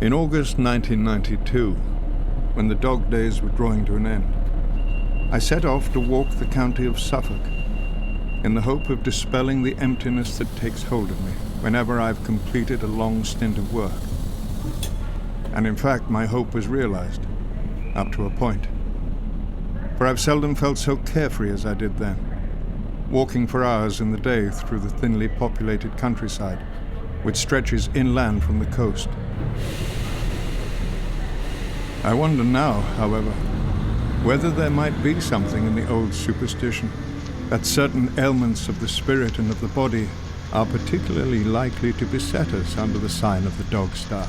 In August 1992, when the dog days were drawing to an end, I set off to walk the county of Suffolk in the hope of dispelling the emptiness that takes hold of me whenever I've completed a long stint of work. And in fact, my hope was realized, up to a point. For I've seldom felt so carefree as I did then, walking for hours in the day through the thinly populated countryside, which stretches inland from the coast. I wonder now, however, whether there might be something in the old superstition that certain ailments of the spirit and of the body are particularly likely to beset us under the sign of the dog star.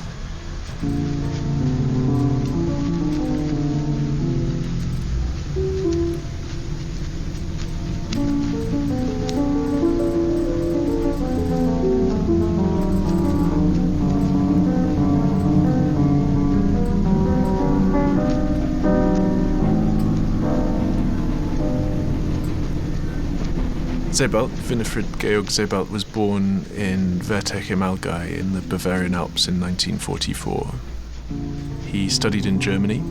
Sebald, Winifred Georg Sebald, was born in Wertech im Allgäu in the Bavarian Alps in 1944. He studied in Germany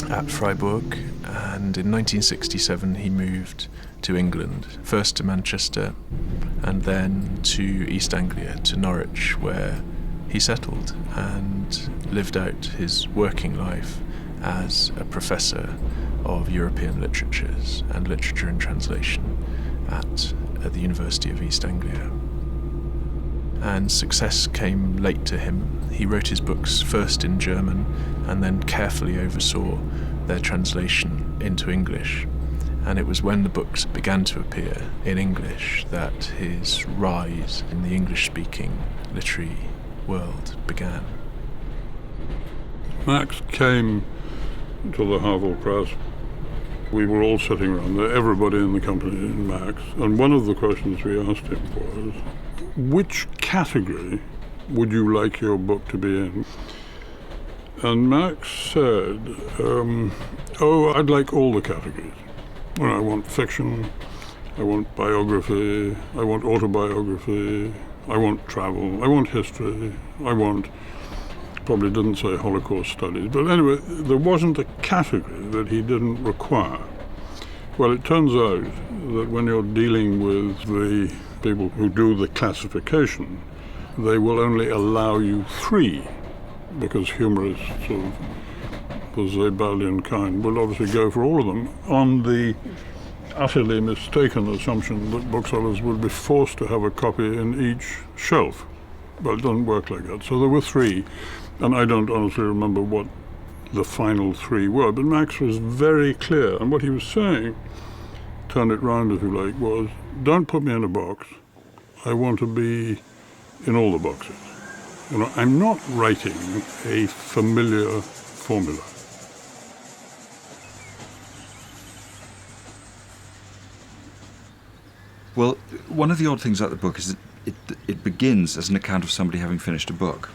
at Freiburg, and in 1967 he moved to England, first to Manchester and then to East Anglia, to Norwich, where he settled and lived out his working life as a professor of European literatures and literature and translation at the University of East Anglia. And success came late to him. He wrote his books first in German and then carefully oversaw their translation into English. And it was when the books began to appear in English that his rise in the English-speaking literary world began. Max came to the Havel Press. We were all sitting around there, everybody in the company in Max, and one of the questions we asked him was, which category would you like your book to be in? And Max said, I'd like all the categories. Well, I want fiction, I want biography, I want autobiography, I want travel, I want history, probably didn't say Holocaust studies, but anyway, there wasn't a category that he didn't require. Well, it turns out that when you're dealing with the people who do the classification, they will only allow you 3, because humorists of the Sebaldian kind will obviously go for all of them, on the utterly mistaken assumption that booksellers would be forced to have a copy in each shelf. Well, it doesn't work like that. So there were 3. And I don't honestly remember what the final 3 were, but Max was very clear. And what he was saying, turn it round if you like, was, don't put me in a box. I want to be in all the boxes. You know, I'm not writing a familiar formula. Well, one of the odd things about the book is that it begins as an account of somebody having finished a book.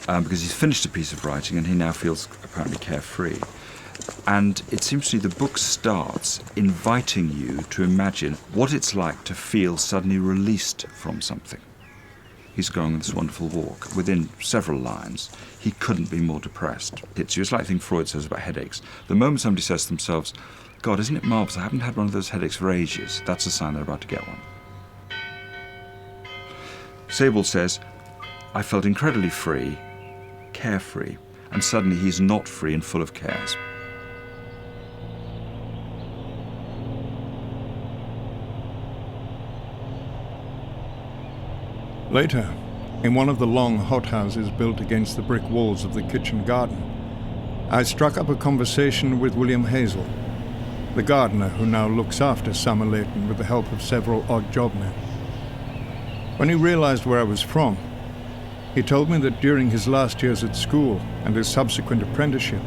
Because he's finished a piece of writing and he now feels apparently carefree. And it seems to me the book starts inviting you to imagine what it's like to feel suddenly released from something. He's going on this wonderful walk. Within several lines, he couldn't be more depressed. It's like the thing Freud says about headaches. The moment somebody says to themselves, God, isn't it marvellous? I haven't had one of those headaches for ages. That's a sign they're about to get one. Sebald says, I felt incredibly free, carefree, and suddenly he's not free and full of cares. Later, in one of the long hothouses built against the brick walls of the kitchen garden, I struck up a conversation with William Hazel, the gardener who now looks after Summer Leighton with the help of several odd job men. When he realized where I was from, he told me that during his last years at school and his subsequent apprenticeship,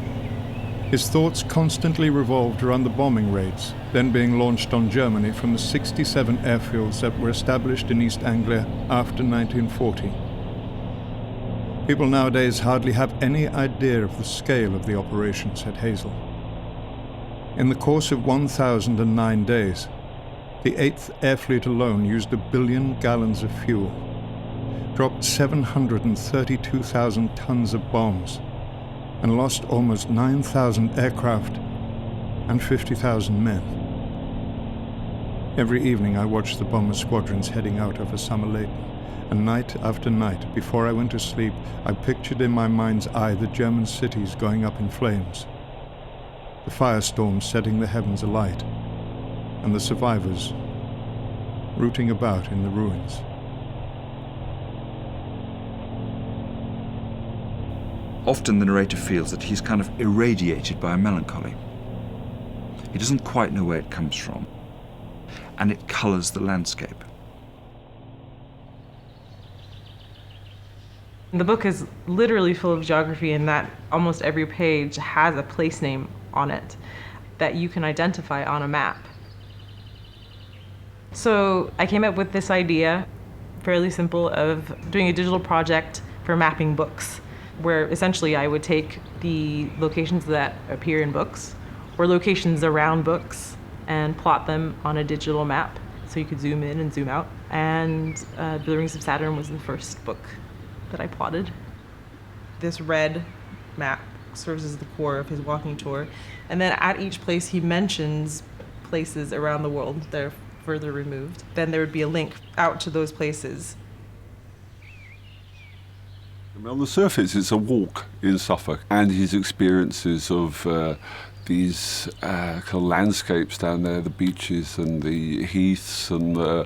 his thoughts constantly revolved around the bombing raids then being launched on Germany from the 67 airfields that were established in East Anglia after 1940. People nowadays hardly have any idea of the scale of the operation, said Hazel. In the course of 1,009 days, the 8th Air Fleet alone used 1 billion gallons of fuel. dropped 732,000 tons of bombs and lost almost 9,000 aircraft and 50,000 men. Every evening I watched the bomber squadrons heading out over Summer-Leighton, and night after night, before I went to sleep, I pictured in my mind's eye the German cities going up in flames, the firestorms setting the heavens alight, and the survivors rooting about in the ruins. Often the narrator feels that he's kind of irradiated by a melancholy. He doesn't quite know where it comes from, and it colours the landscape. The book is literally full of geography in that almost every page has a place name on it that you can identify on a map. So I came up with this idea, fairly simple, of doing a digital project for mapping books, where essentially I would take the locations that appear in books or locations around books and plot them on a digital map so you could zoom in and zoom out. And The Rings of Saturn was the first book that I plotted. This red map serves as the core of his walking tour. And then at each place he mentions places around the world that are further removed. Then there would be a link out to those places. On the surface, it's a walk in Suffolk, and his experiences of these kind of landscapes down there, the beaches and the heaths and the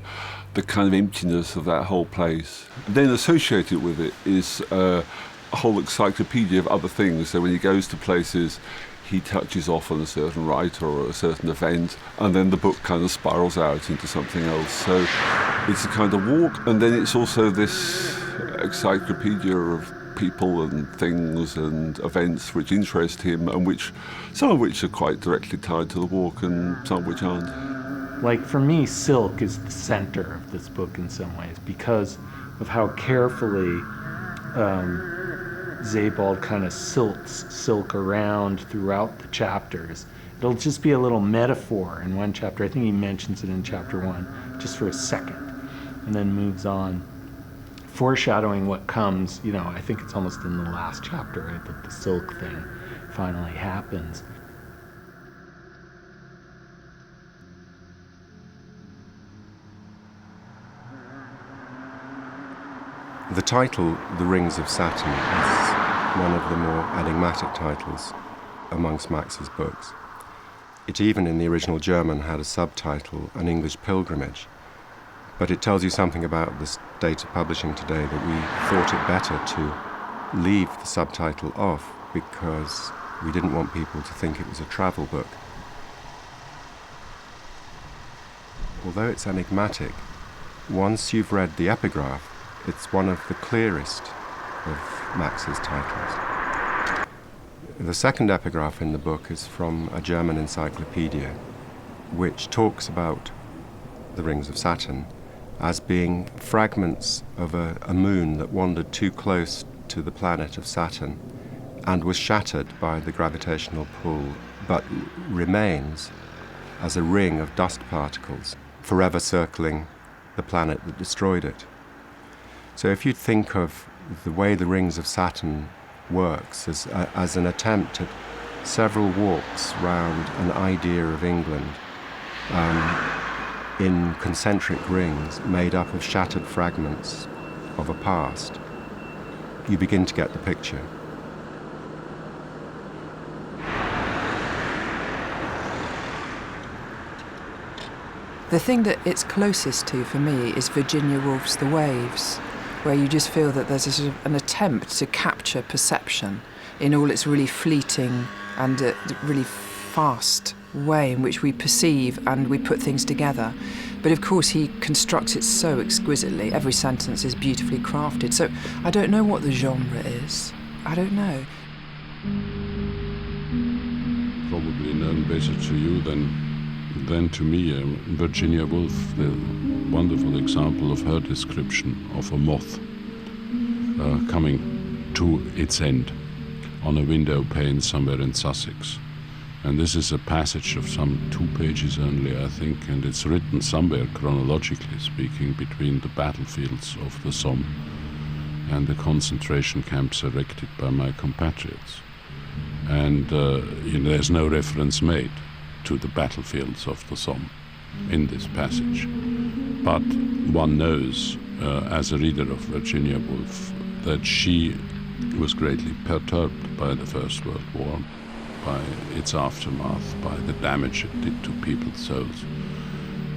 kind of emptiness of that whole place. And then associated with it is a whole encyclopedia of other things. So when he goes to places, he touches off on a certain writer or a certain event, and then the book kind of spirals out into something else. So it's a kind of walk, and then it's also this encyclopedia of people and things and events which interest him, and which some of which are quite directly tied to the walk and some of which aren't. Like for me, silk is the center of this book in some ways because of how carefully Sebald kind of silks silk around throughout the chapters. It'll just be a little metaphor in one chapter. I think he mentions it in chapter 1 just for a second and then moves on, foreshadowing what comes. You know, I think it's almost in the last chapter, right, that the silk thing finally happens. The title, The Rings of Saturn, is one of the more enigmatic titles amongst Max's books. It even in the original German had a subtitle, An English Pilgrimage, but it tells you something about the state of publishing today that we thought it better to leave the subtitle off because we didn't want people to think it was a travel book. Although it's enigmatic, once you've read the epigraph, it's one of the clearest of Max's titles. The second epigraph in the book is from a German encyclopedia, which talks about the Rings of Saturn as being fragments of a moon that wandered too close to the planet of Saturn and was shattered by the gravitational pull, but remains as a ring of dust particles, forever circling the planet that destroyed it. So if you think of the way the Rings of Saturn works as an attempt at several walks round an idea of England in concentric rings made up of shattered fragments of a past, you begin to get the picture. The thing that it's closest to for me is Virginia Woolf's The Waves, where you just feel that there's a sort of an attempt to capture perception in all its really fleeting and really fast way in which we perceive and we put things together. But of course he constructs it so exquisitely. Every sentence is beautifully crafted. So I don't know what the genre is. I don't know. Probably known better to you than to me, Virginia Woolf, the wonderful example of her description of a moth coming to its end on a window pane somewhere in Sussex. And this is a passage of some 2 pages only, I think, and it's written somewhere, chronologically speaking, between the battlefields of the Somme and the concentration camps erected by my compatriots. And there's no reference made to the battlefields of the Somme in this passage. But one knows, as a reader of Virginia Woolf, that she was greatly perturbed by the First World War, by its aftermath, by the damage it did to people's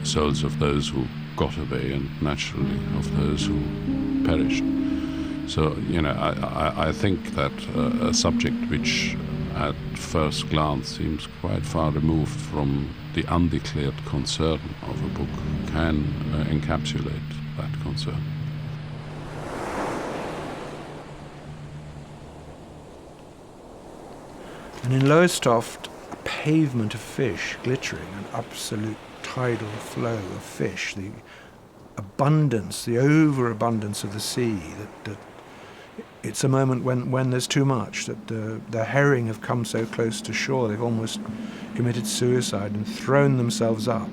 souls of those who got away and naturally of those who perished. So, I think that a subject which at first glance seems quite far removed from the undeclared concern of a book can encapsulate that concern. And in Lowestoft, a pavement of fish glittering, an absolute tidal flow of fish, the abundance, the overabundance of the sea, that it's a moment when there's too much, that the herring have come so close to shore they've almost committed suicide and thrown themselves up,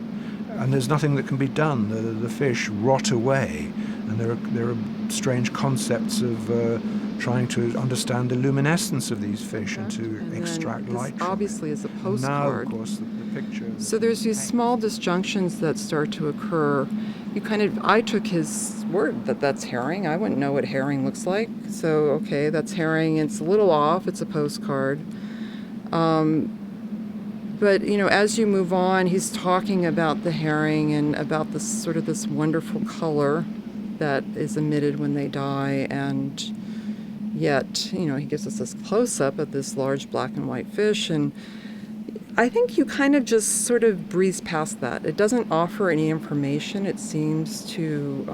and there's nothing that can be done. The fish rot away, and there are strange concepts of trying to understand the luminescence of these fish and to extract light from obviously it. is a postcard. Now, of course, the picture. So there's these small disjunctions that start to occur. I took his word that that's herring. I wouldn't know what herring looks like. So, okay, that's herring. It's a little off. It's a postcard. But, as you move on, he's talking about the herring and about this wonderful color that is emitted when they die. And yet, he gives us this close-up of this large black and white fish. And I think you kind of just sort of breeze past that. It doesn't offer any information. It seems to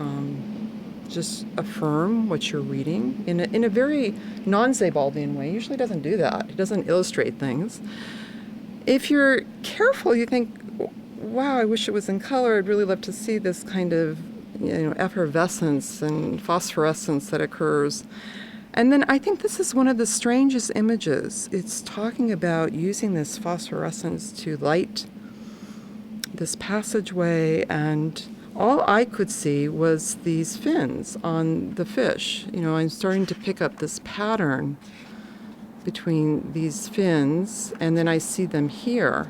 just affirm what you're reading in a very non-Sebaldian way. He usually doesn't do that. He doesn't illustrate things. If you're careful, you think, wow, I wish it was in color. I'd really love to see this kind of effervescence and phosphorescence that occurs. And then I think this is one of the strangest images. It's talking about using this phosphorescence to light this passageway, and all I could see was these fins on the fish. I'm starting to pick up this pattern between these fins, and then I see them here.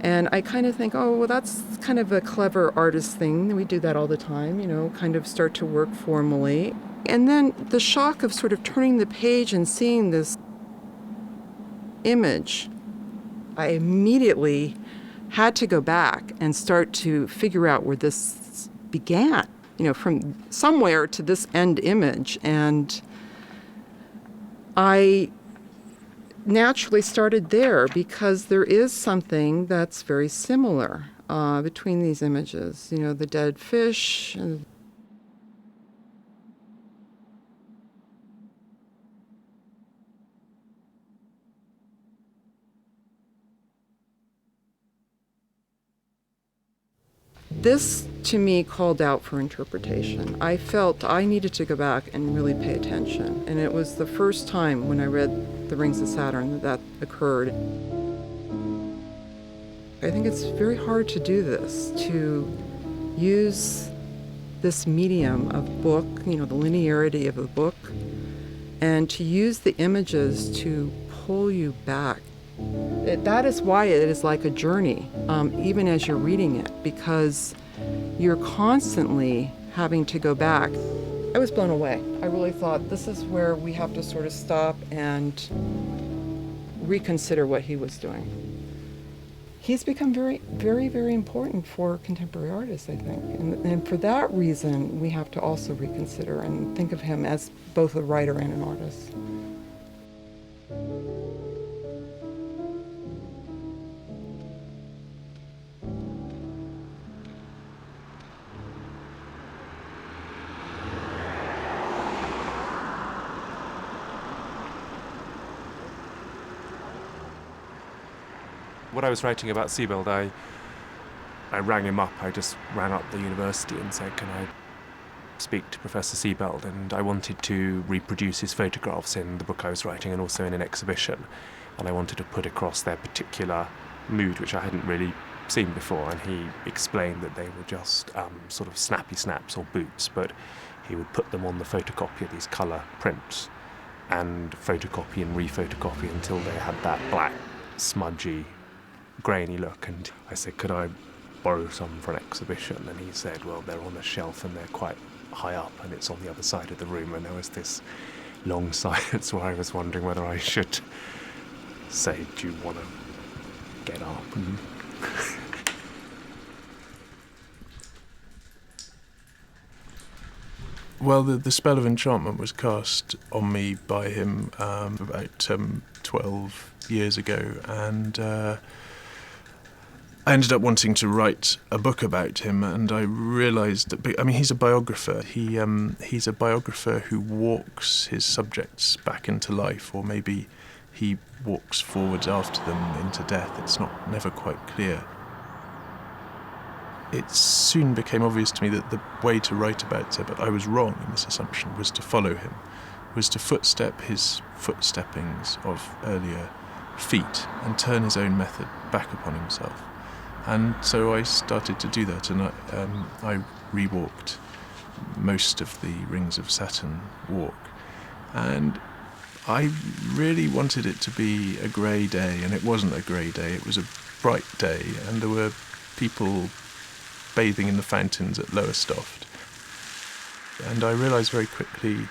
And I kind of think, oh, well, that's kind of a clever artist thing. We do that all the time, kind of start to work formally. And then the shock of sort of turning the page and seeing this image, I immediately had to go back and start to figure out where this began, from somewhere to this end image. And I naturally started there because there is something that's very similar between these images, the dead fish and this, to me, called out for interpretation. I felt I needed to go back and really pay attention. And it was the first time when I read The Rings of Saturn that occurred. I think it's very hard to do this, to use this medium of book, the linearity of the book, and to use the images to pull you back. That is why it is like a journey, even as you're reading it, because you're constantly having to go back. I was blown away. I really thought this is where we have to sort of stop and reconsider what he was doing. He's become very, very, very important for contemporary artists, I think. And for that reason, we have to also reconsider and think of him as both a writer and an artist. When I was writing about Sebald, I rang him up. I just rang up the university and said, can I speak to Professor Sebald? And I wanted to reproduce his photographs in the book I was writing and also in an exhibition. And I wanted to put across their particular mood, which I hadn't really seen before. And he explained that they were just sort of snappy snaps or boots, but he would put them on the photocopier, these colour prints, and photocopy and rephotocopy until they had that black, smudgy, grainy look. And I said, could I borrow some for an exhibition? And he said, well, they're on a shelf and they're quite high up and it's on the other side of the room. And there was this long silence where I was wondering whether I should say, do you want to get up? Well, the spell of enchantment was cast on me by him about 12 years ago, and I ended up wanting to write a book about him, and I realised that, he's a biographer. He's a biographer who walks his subjects back into life, or maybe he walks forwards after them into death. It's never quite clear. It soon became obvious to me that the way to write about Sebald, I was wrong in this assumption, was to follow him, was to footstep his footsteppings of earlier feet and turn his own method back upon himself. And so I started to do that, and I rewalked most of the Rings of Saturn walk. And I really wanted it to be a grey day, and it wasn't a grey day, it was a bright day, and there were people bathing in the fountains at Lowestoft. And I realised very quickly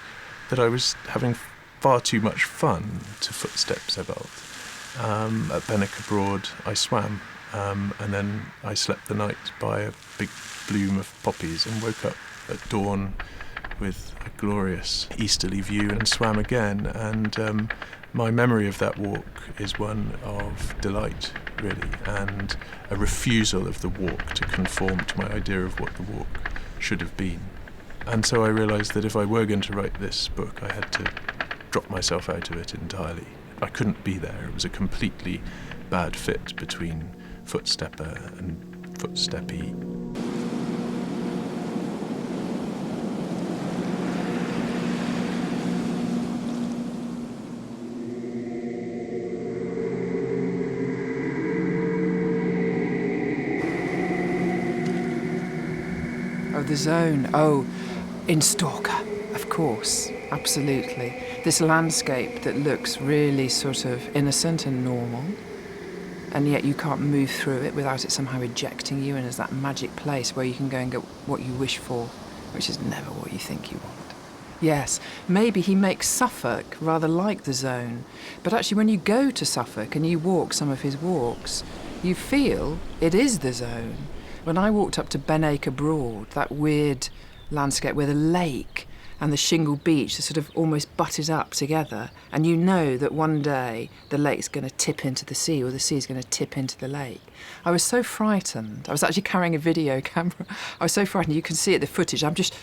that I was having far too much fun to footstep Sebald. At Benwick Broad I swam, and then I slept the night by a big bloom of poppies and woke up at dawn with a glorious easterly view and swam again. And my memory of that walk is one of delight, really, and a refusal of the walk to conform to my idea of what the walk should have been. And so I realised that if I were going to write this book, I had to drop myself out of it entirely. I couldn't be there. It was a completely bad fit between footstepper and footsteppy. The zone. Oh, in Stalker, of course, absolutely. This landscape that looks really sort of innocent and normal, and yet you can't move through it without it somehow ejecting you, and there's that magic place where you can go and get what you wish for, which is never what you think you want. Yes, maybe he makes Suffolk rather like the zone, but actually when you go to Suffolk and you walk some of his walks, you feel it is the zone. When I walked up to Benwick Broad, that weird landscape where the lake and the shingle beach are sort of almost butted up together, and you know that one day the lake's going to tip into the sea or the sea's going to tip into the lake. I was so frightened. I was actually carrying a video camera. I was so frightened. You can see it, the footage. I'm just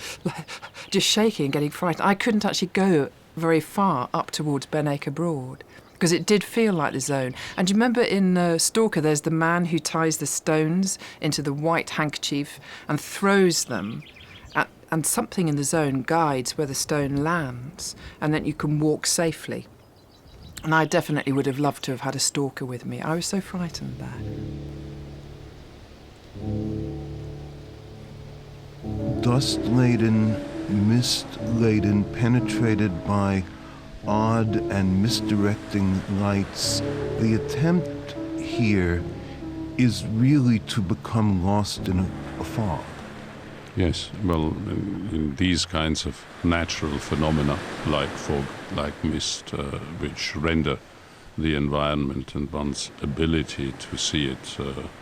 shaking and getting frightened. I couldn't actually go very far up towards Benwick Broad, because it did feel like the zone. And do you remember in Stalker, there's the man who ties the stones into the white handkerchief and throws them, and something in the zone guides where the stone lands, and then you can walk safely. And I definitely would have loved to have had a Stalker with me. I was so frightened there. Dust-laden, mist-laden, penetrated by odd and misdirecting lights. The attempt here is really to become lost in a fog. Yes, well, in these kinds of natural phenomena, like fog, like mist, which render the environment and one's ability to see it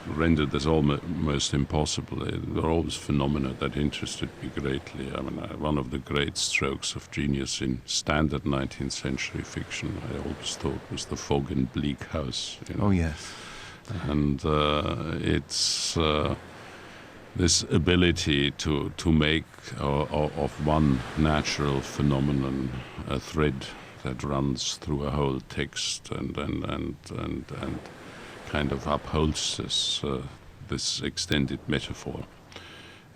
rendered as almost impossible. There are always phenomena that interested me greatly. I mean, one of the great strokes of genius in standard 19th century fiction, I always thought, was the fog in Bleak House. You know? Oh, yes. And it's this ability to make of one natural phenomenon a thread that runs through a whole text and kind of upholds this extended metaphor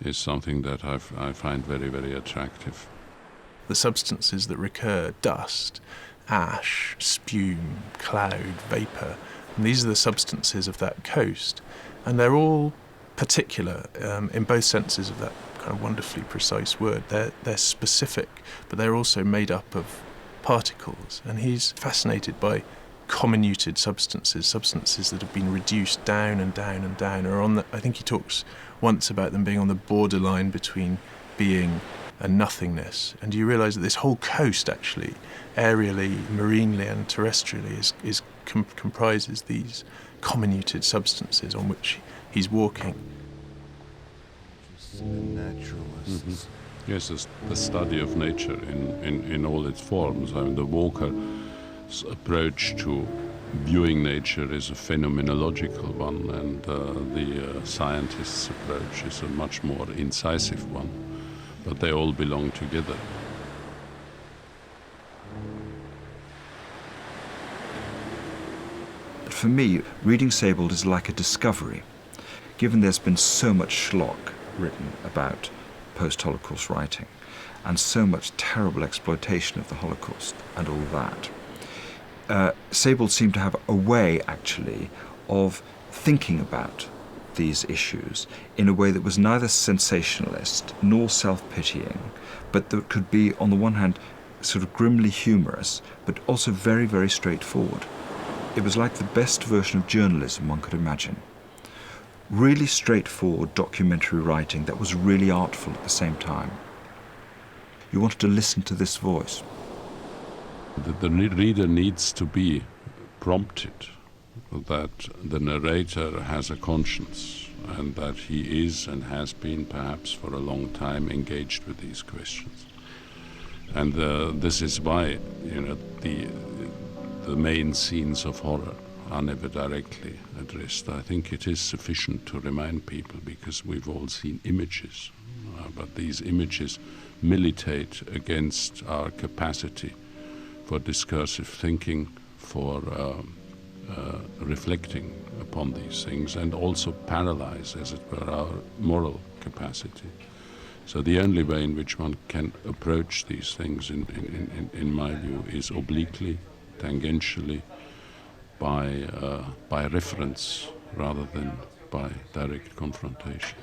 is something that I find very, very attractive. The substances that recur, dust, ash, spume, cloud, vapour, and these are the substances of that coast, and they're all particular in both senses of that kind kind of wonderfully precise word. They're specific, but they're also made up of particles. And he's fascinated by comminuted substances that have been reduced down and down and down, or on the, I think he talks once about them being on the borderline between being and nothingness. And you realise that this whole coast, actually, aerially, marinely and terrestrially, comprises these comminuted substances on which he's walking. Naturalists. Yes, the study of nature in all its forms. I mean, the Walker's approach to viewing nature is a phenomenological one, and the scientist's approach is a much more incisive one. But they all belong together. But for me, reading Sebald is like a discovery, given there's been so much schlock written about post-Holocaust writing, and so much terrible exploitation of the Holocaust and all that. Sebald seemed to have a way, actually, of thinking about these issues in a way that was neither sensationalist nor self-pitying, but that could be, on the one hand, sort of grimly humorous, but also very, very straightforward. It was like the best version of journalism one could imagine. Really straightforward documentary writing that was really artful at the same time. You wanted to listen to this voice. The reader needs to be prompted that the narrator has a conscience and that he is and has been perhaps for a long time engaged with these questions. And this is why, the main scenes of horror are never directly addressed. I think it is sufficient to remind people, because we've all seen images, but these images militate against our capacity for discursive thinking, for reflecting upon these things, and also paralyze, as it were, our moral capacity. So the only way in which one can approach these things, in my view, is obliquely, tangentially, by reference rather than by direct confrontation.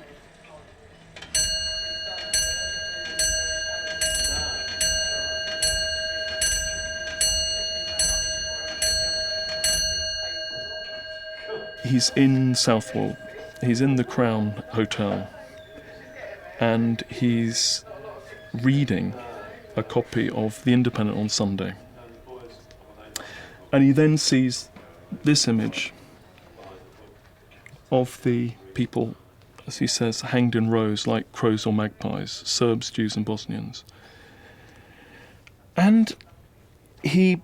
He's in Southwold, he's in the Crown Hotel, and he's reading a copy of The Independent on Sunday. And he then sees this image of the people, as he says, hanged in rows like crows or magpies, Serbs, Jews and Bosnians. And he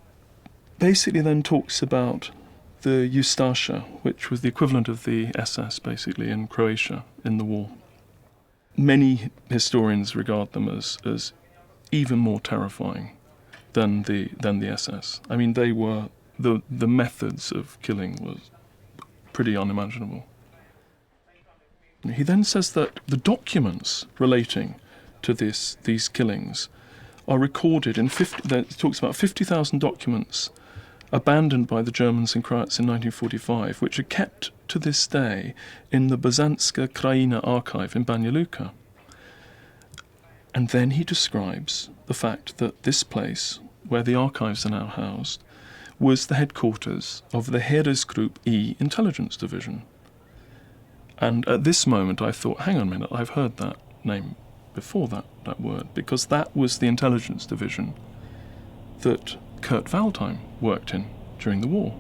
basically then talks about the Ustaša, which was the equivalent of the SS, basically, in Croatia in the war. Many historians regard them as even more terrifying than the SS. I mean, they were the methods of killing was pretty unimaginable. He then says that the documents relating to these killings are recorded in he talks about 50,000 documents abandoned by the Germans and Croats in 1945, which are kept to this day in the Byzantska Krajina archive in Banja Luka. And then he describes the fact that this place, where the archives are now housed, was the headquarters of the Heeresgruppe E intelligence division. And at this moment I thought, hang on a minute, I've heard that name before, that word, because that was the intelligence division that Kurt Waldheim worked in during the war.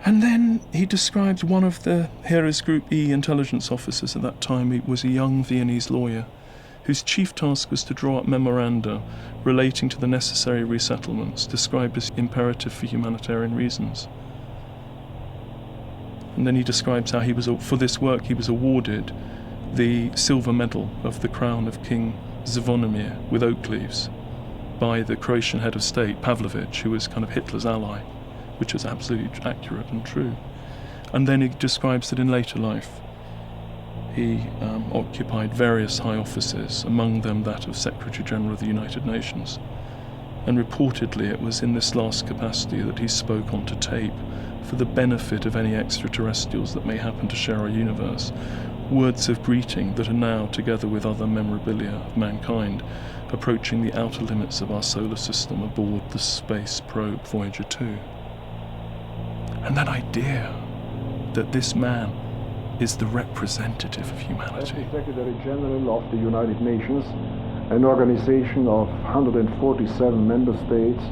And then he describes one of the Heeresgruppe E intelligence officers at that time. He was a young Viennese lawyer whose chief task was to draw up memoranda relating to the necessary resettlements, described as imperative for humanitarian reasons. And then he describes how for this work he was awarded the silver medal of the crown of King Zvonimir with oak leaves by the Croatian head of state, Pavlovich, who was kind of Hitler's ally, which was absolutely accurate and true. And then he describes that in later life he occupied various high offices, among them that of Secretary General of the United Nations. And reportedly it was in this last capacity that he spoke onto tape for the benefit of any extraterrestrials that may happen to share our universe, words of greeting that are now, together with other memorabilia of mankind, approaching the outer limits of our solar system aboard the space probe Voyager 2. And that idea that this man is the representative of humanity. As the Secretary General of the United Nations, an organization of 147 member states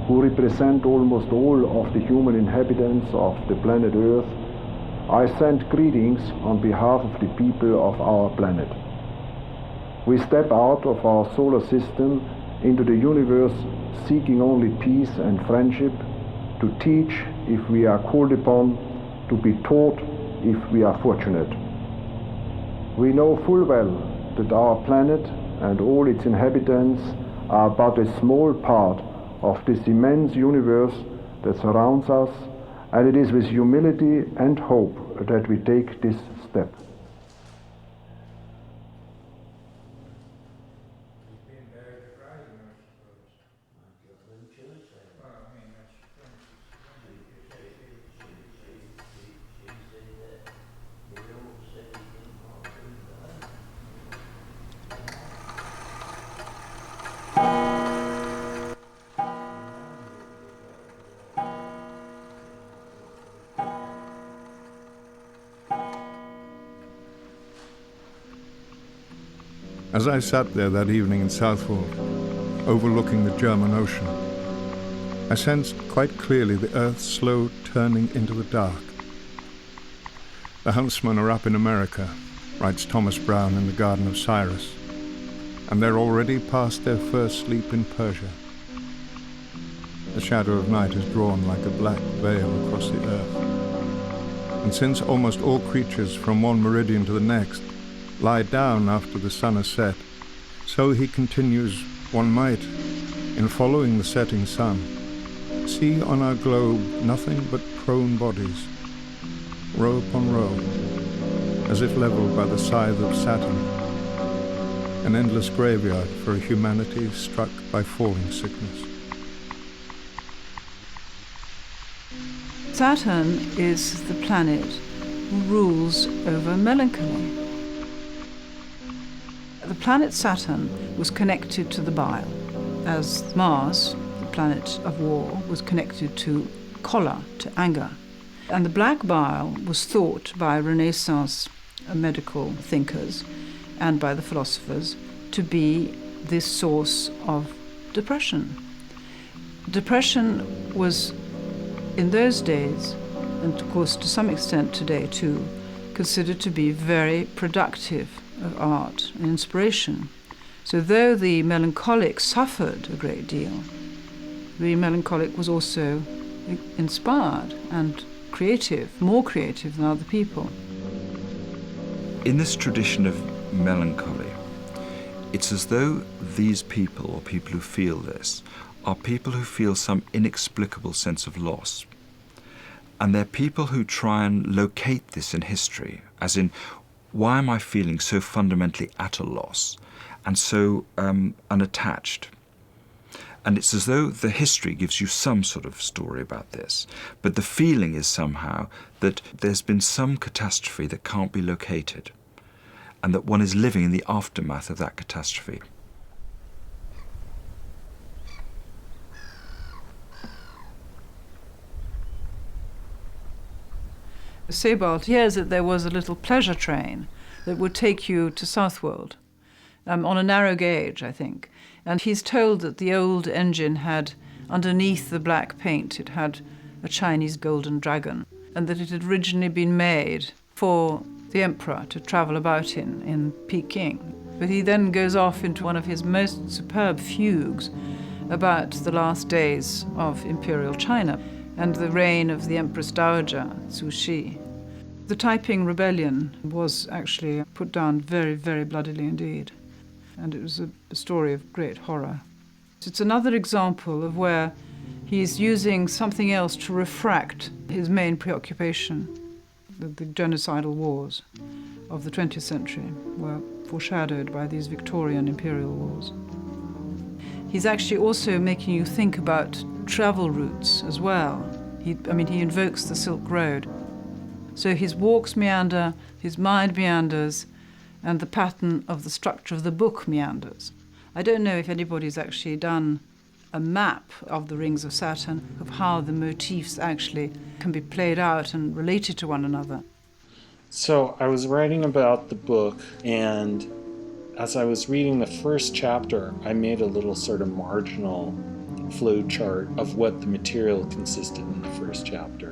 who represent almost all of the human inhabitants of the planet Earth, I send greetings on behalf of the people of our planet. We step out of our solar system into the universe seeking only peace and friendship, to teach if we are called upon, to be taught if we are fortunate. We know full well that our planet and all its inhabitants are but a small part of this immense universe that surrounds us, and it is with humility and hope that we take this step. As I sat there that evening in Southwold, overlooking the German Ocean, I sensed quite clearly the Earth's slow turning into the dark. The huntsmen are up in America, writes Thomas Brown in The Garden of Cyrus, and they're already past their first sleep in Persia. The shadow of night is drawn like a black veil across the earth. And since almost all creatures from one meridian to the next lie down after the sun has set, so he continues, one might, in following the setting sun, see on our globe nothing but prone bodies, row upon row, as if levelled by the scythe of Saturn, an endless graveyard for a humanity struck by falling sickness. Saturn is the planet who rules over melancholy. The planet Saturn was connected to the bile, as Mars, the planet of war, was connected to choler, to anger. And the black bile was thought by Renaissance medical thinkers and by the philosophers to be this source of depression. Depression was, in those days, and of course to some extent today too, considered to be very productive of art and inspiration. So though the melancholic suffered a great deal, the melancholic was also inspired and creative, more creative than other people. In this tradition of melancholy, it's as though these people, or people who feel this, are people who feel some inexplicable sense of loss. And they're people who try and locate this in history, as in, why am I feeling so fundamentally at a loss and so unattached? And it's as though the history gives you some sort of story about this, but the feeling is somehow that there's been some catastrophe that can't be located, and that one is living in the aftermath of that catastrophe. Sebald hears that there was a little pleasure train that would take you to Southwold, on a narrow gauge, I think. And he's told that the old engine had, underneath the black paint, it had a Chinese golden dragon, and that it had originally been made for the emperor to travel about in Peking. But he then goes off into one of his most superb fugues about the last days of imperial China and the reign of the Empress Dowager, Cixi. The Taiping Rebellion was actually put down very, very bloodily indeed, and it was a story of great horror. It's another example of where he's using something else to refract his main preoccupation. The genocidal wars of the 20th century were foreshadowed by these Victorian imperial wars. He's actually also making you think about travel routes as well. He invokes the Silk Road. So his walks meander, his mind meanders, and the pattern of the structure of the book meanders. I don't know if anybody's actually done a map of the Rings of Saturn, of how the motifs actually can be played out and related to one another. So I was writing about the book, and as I was reading the first chapter, I made a little sort of marginal flow chart of what the material consisted in the first chapter.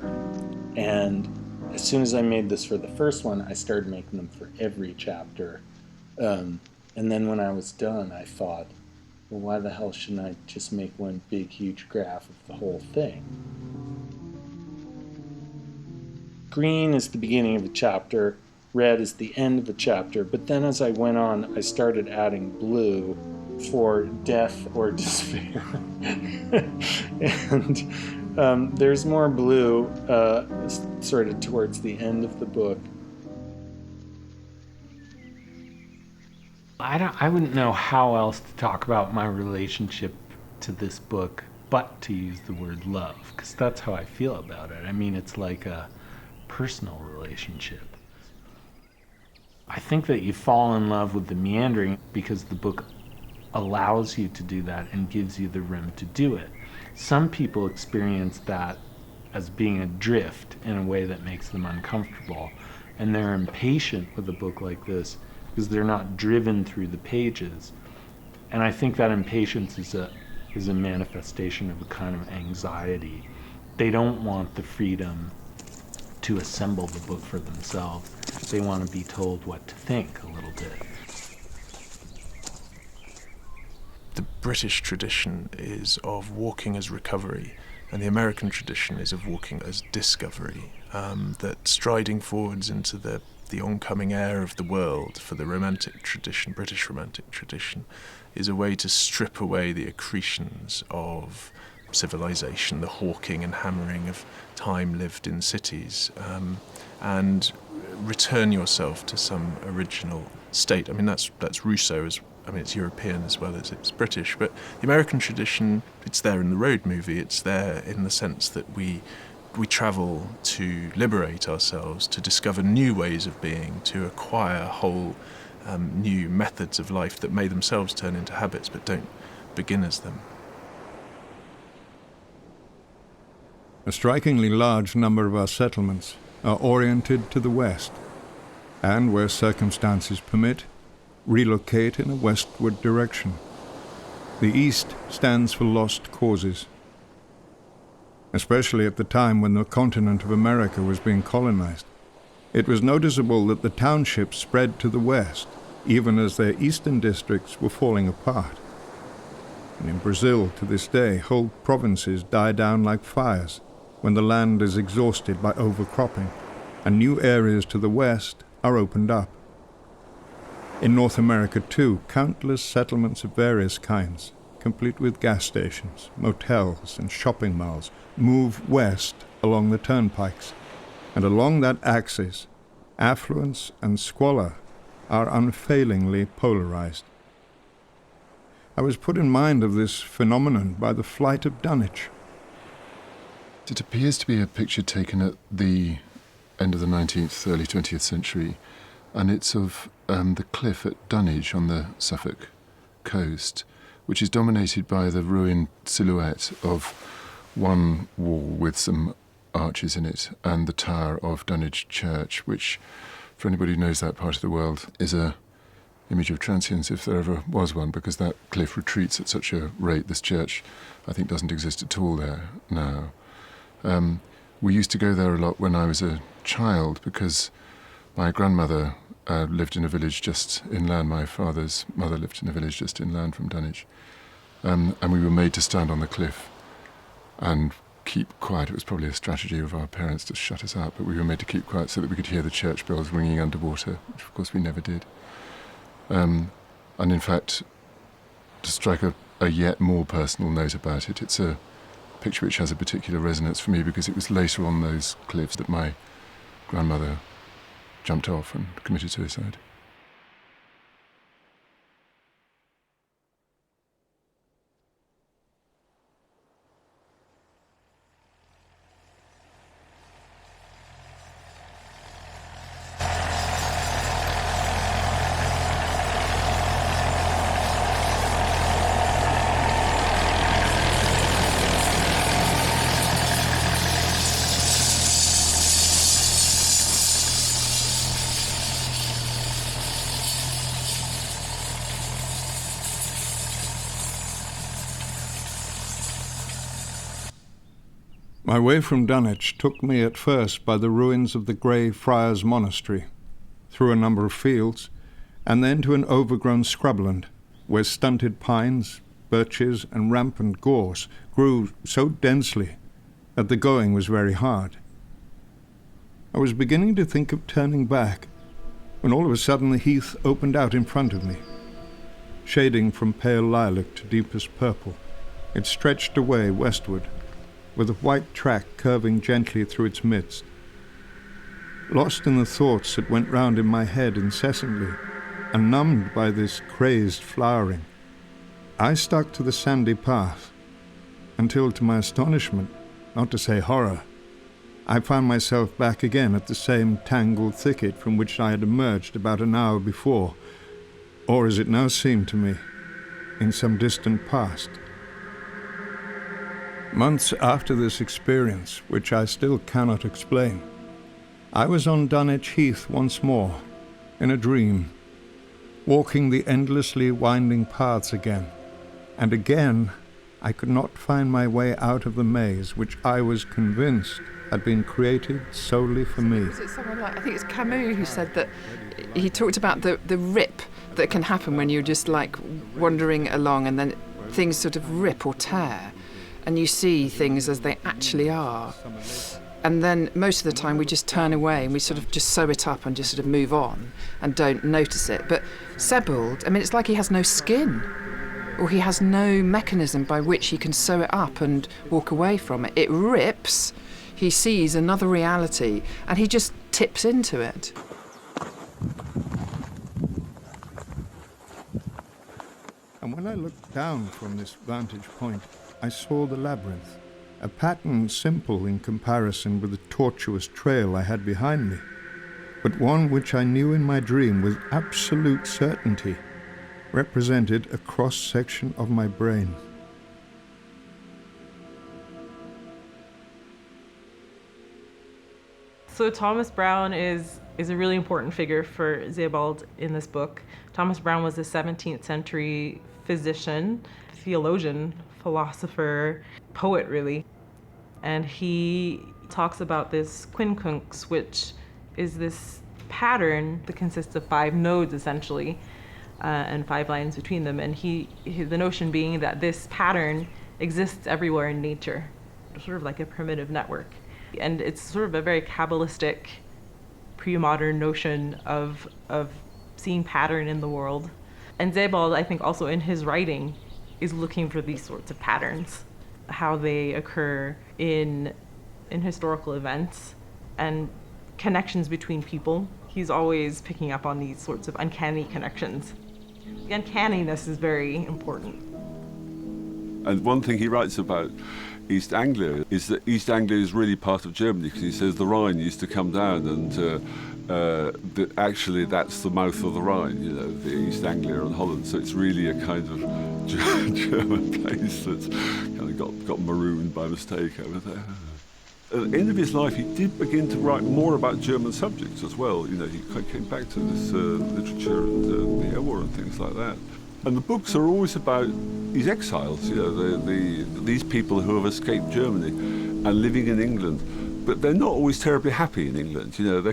And as soon as I made this for the first one, I started making them for every chapter. And then when I was done, I thought, well, why the hell shouldn't I just make one big, huge graph of the whole thing? Green is the beginning of a chapter, red is the end of a chapter, but then as I went on, I started adding blue for death or despair. And there's more blue sort of towards the end of the book. I wouldn't know how else to talk about my relationship to this book but to use the word love, because that's how I feel about it. I mean, it's like a personal relationship. I think that you fall in love with the meandering because the book allows you to do that and gives you the room to do it. Some people experience that as being adrift in a way that makes them uncomfortable, and they're impatient with a book like this because they're not driven through the pages. And I think that impatience is a manifestation of a kind of anxiety. They don't want the freedom to assemble the book for themselves. They want to be told what to think a little bit. The British tradition is of walking as recovery, and the American tradition is of walking as discovery, that striding forwards into the oncoming air of the world for the romantic tradition, British romantic tradition, is a way to strip away the accretions of civilization, the hawking and hammering of time lived in cities, and return yourself to some original state. I mean, that's Rousseau, it's European as well as it's British, but the American tradition, it's there in the road movie, it's there in the sense that we travel to liberate ourselves, to discover new ways of being, to acquire whole new methods of life that may themselves turn into habits but don't begin as them. A strikingly large number of our settlements are oriented to the west, and where circumstances permit, relocate in a westward direction. The east stands for lost causes. Especially at the time when the continent of America was being colonized, it was noticeable that the townships spread to the west, even as their eastern districts were falling apart. And in Brazil, to this day, whole provinces die down like fires when the land is exhausted by overcropping, and new areas to the west are opened up. In North America, too, countless settlements of various kinds, complete with gas stations, motels, and shopping malls, move west along the turnpikes, and along that axis, affluence and squalor are unfailingly polarized. I was put in mind of this phenomenon by the flight of Dunwich. It appears to be a picture taken at the end of the 19th, early 20th century, and it's of the cliff at Dunwich on the Suffolk coast, which is dominated by the ruined silhouette of one wall with some arches in it and the tower of Dunwich Church, which, for anybody who knows that part of the world, is a image of transience if there ever was one, because that cliff retreats at such a rate. This church, I think, doesn't exist at all there now. We used to go there a lot when I was a child because my grandmother lived in a village just inland. My father's mother lived in a village just inland from Dunwich. And we were made to stand on the cliff and keep quiet. It was probably a strategy of our parents to shut us out, but we were made to keep quiet so that we could hear the church bells ringing underwater, which of course we never did. And in fact, to strike a yet more personal note about it, it's a picture which has a particular resonance for me because it was later on those cliffs that my grandmother jumped off and committed suicide. My way from Dunwich took me at first by the ruins of the Grey Friars Monastery, through a number of fields, and then to an overgrown scrubland, where stunted pines, birches, and rampant gorse grew so densely that the going was very hard. I was beginning to think of turning back, when all of a sudden the heath opened out in front of me. Shading from pale lilac to deepest purple, it stretched away westward, with a white track curving gently through its midst. Lost in the thoughts that went round in my head incessantly, and numbed by this crazed flowering, I stuck to the sandy path, until, to my astonishment, not to say horror, I found myself back again at the same tangled thicket from which I had emerged about an hour before, or as it now seemed to me, in some distant past. Months after this experience, which I still cannot explain, I was on Dunwich Heath once more, in a dream, walking the endlessly winding paths again, and again I could not find my way out of the maze which I was convinced had been created solely for me. Was it someone like, I think it's Camus who said that he talked about the rip that can happen when you're just like wandering along and then things sort of rip or tear and you see things as they actually are. And then most of the time we just turn away and we sort of just sew it up and just sort of move on and don't notice it. But Sebald, I mean, it's like he has no skin, or he has no mechanism by which he can sew it up and walk away from it. It rips, he sees another reality, and he just tips into it. And when I looked down from this vantage point, I saw the labyrinth, a pattern simple in comparison with the tortuous trail I had behind me, but one which I knew in my dream with absolute certainty represented a cross-section of my brain. So Thomas Browne is a really important figure for Sebald in this book. Thomas Browne was a 17th century physician, theologian, philosopher, poet really. And he talks about this quincunx, which is this pattern that consists of 5 nodes essentially, and 5 lines between them. And the notion being that this pattern exists everywhere in nature, sort of like a primitive network. And it's sort of a very Kabbalistic, pre-modern notion of seeing pattern in the world. And Sebald, I think, also in his writing, is looking for these sorts of patterns, how they occur in historical events and connections between people. He's always picking up on these sorts of uncanny connections. The uncanniness is very important. And one thing he writes about East Anglia is that East Anglia is really part of Germany, because he says the Rhine used to come down and actually that's the mouth of the Rhine, you know, the East Anglia and Holland. So it's really a kind of German place that's kind of got marooned by mistake over there. At the end of his life, he did begin to write more about German subjects as well. You know, he came back to this literature and the war and things like that. And the books are always about these exiles, you know, these people who have escaped Germany and living in England, but they're not always terribly happy in England, you know.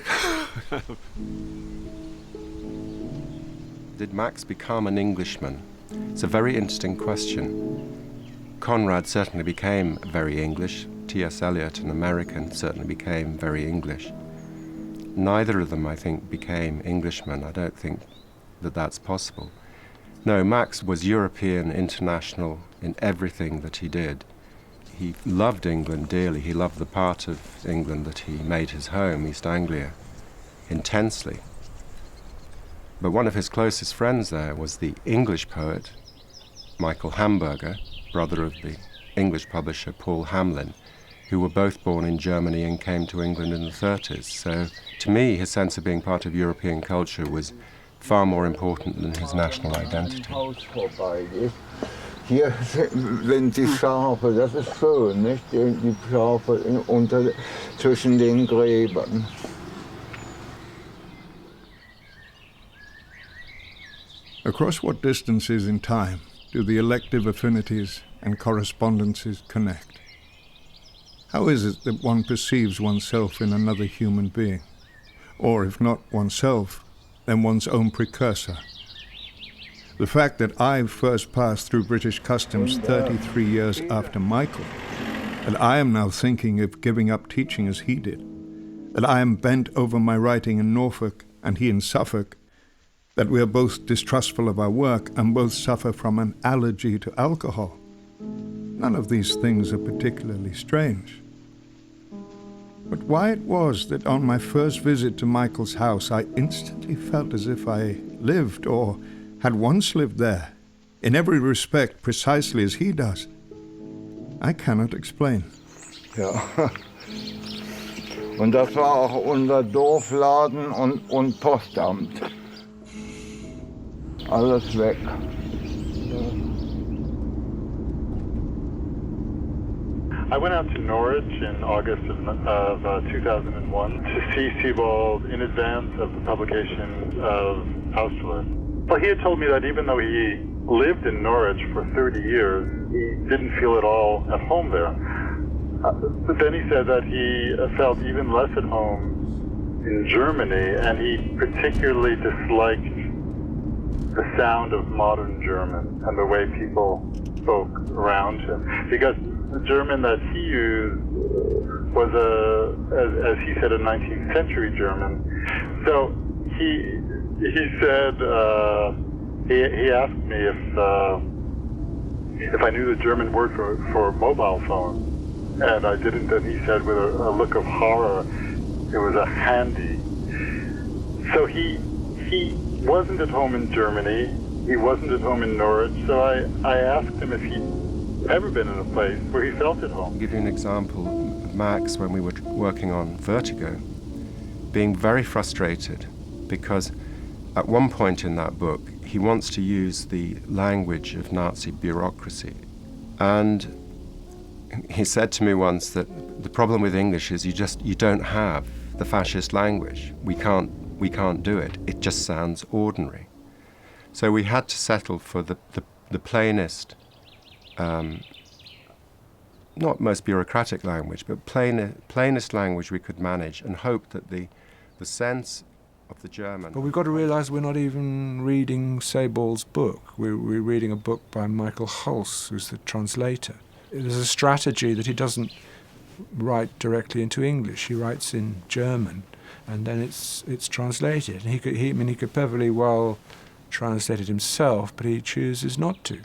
Did Max become an Englishman? It's a very interesting question. Conrad certainly became very English. T.S. Eliot, an American, certainly became very English. Neither of them, I think, became Englishmen. I don't think that that's possible. No, Max was European, international in everything that he did. He loved England dearly. He loved the part of England that he made his home, East Anglia, intensely. But one of his closest friends there was the English poet, Michael Hamburger, brother of the English publisher Paul Hamlin, who were both born in Germany and came to England in the 30s. So to me, his sense of being part of European culture was far more important than his national identity. Hier sind die Schafe, das ist schön, nicht? Die Schafe zwischen den Gräbern. Across what distances in time do the elective affinities and correspondences connect? How is it that one perceives oneself in another human being? Or if not oneself, then one's own precursor? The fact that I first passed through British customs 33 years after Michael, that I am now thinking of giving up teaching as he did, that I am bent over my writing in Norfolk and he in Suffolk, that we are both distrustful of our work and both suffer from an allergy to alcohol. None of these things are particularly strange. But why it was that on my first visit to Michael's house I instantly felt as if I lived or had once lived there, in every respect precisely as he does, I cannot explain. Ja. Und das war auch unser Dorfladen und Postamt. Alles weg. I went out to Norwich in August of 2001 to see Sebald in advance of the publication of Austerlitz. Well, he had told me that even though he lived in Norwich for 30 years, he didn't feel at all at home there. But then he said that he felt even less at home in Germany, and he particularly disliked the sound of modern German and the way people spoke around him, because the German that he used was as he said, a 19th century German. So he said, he asked me if I knew the German word for mobile phone, and I didn't. And he said with a look of horror, it was a handy. So he wasn't at home in Germany. He wasn't at home in Norwich. So I asked him if he'd ever been in a place where he felt at home. I'll give you an example of Max when we were working on Vertigo, being very frustrated because at one point in that book he wants to use the language of Nazi bureaucracy. And he said to me once that the problem with English is you don't have the fascist language. We can't do it. It just sounds ordinary. So we had to settle for the plainest, not most bureaucratic language, but plainest language we could manage, and hope that the sense of the German... But we've got to realise we're not even reading Sebald's book. We're reading a book by Michael Hulse, who's the translator. There's a strategy that he doesn't write directly into English. He writes in German, and then it's translated. And he could perfectly well translate it himself, but he chooses not to.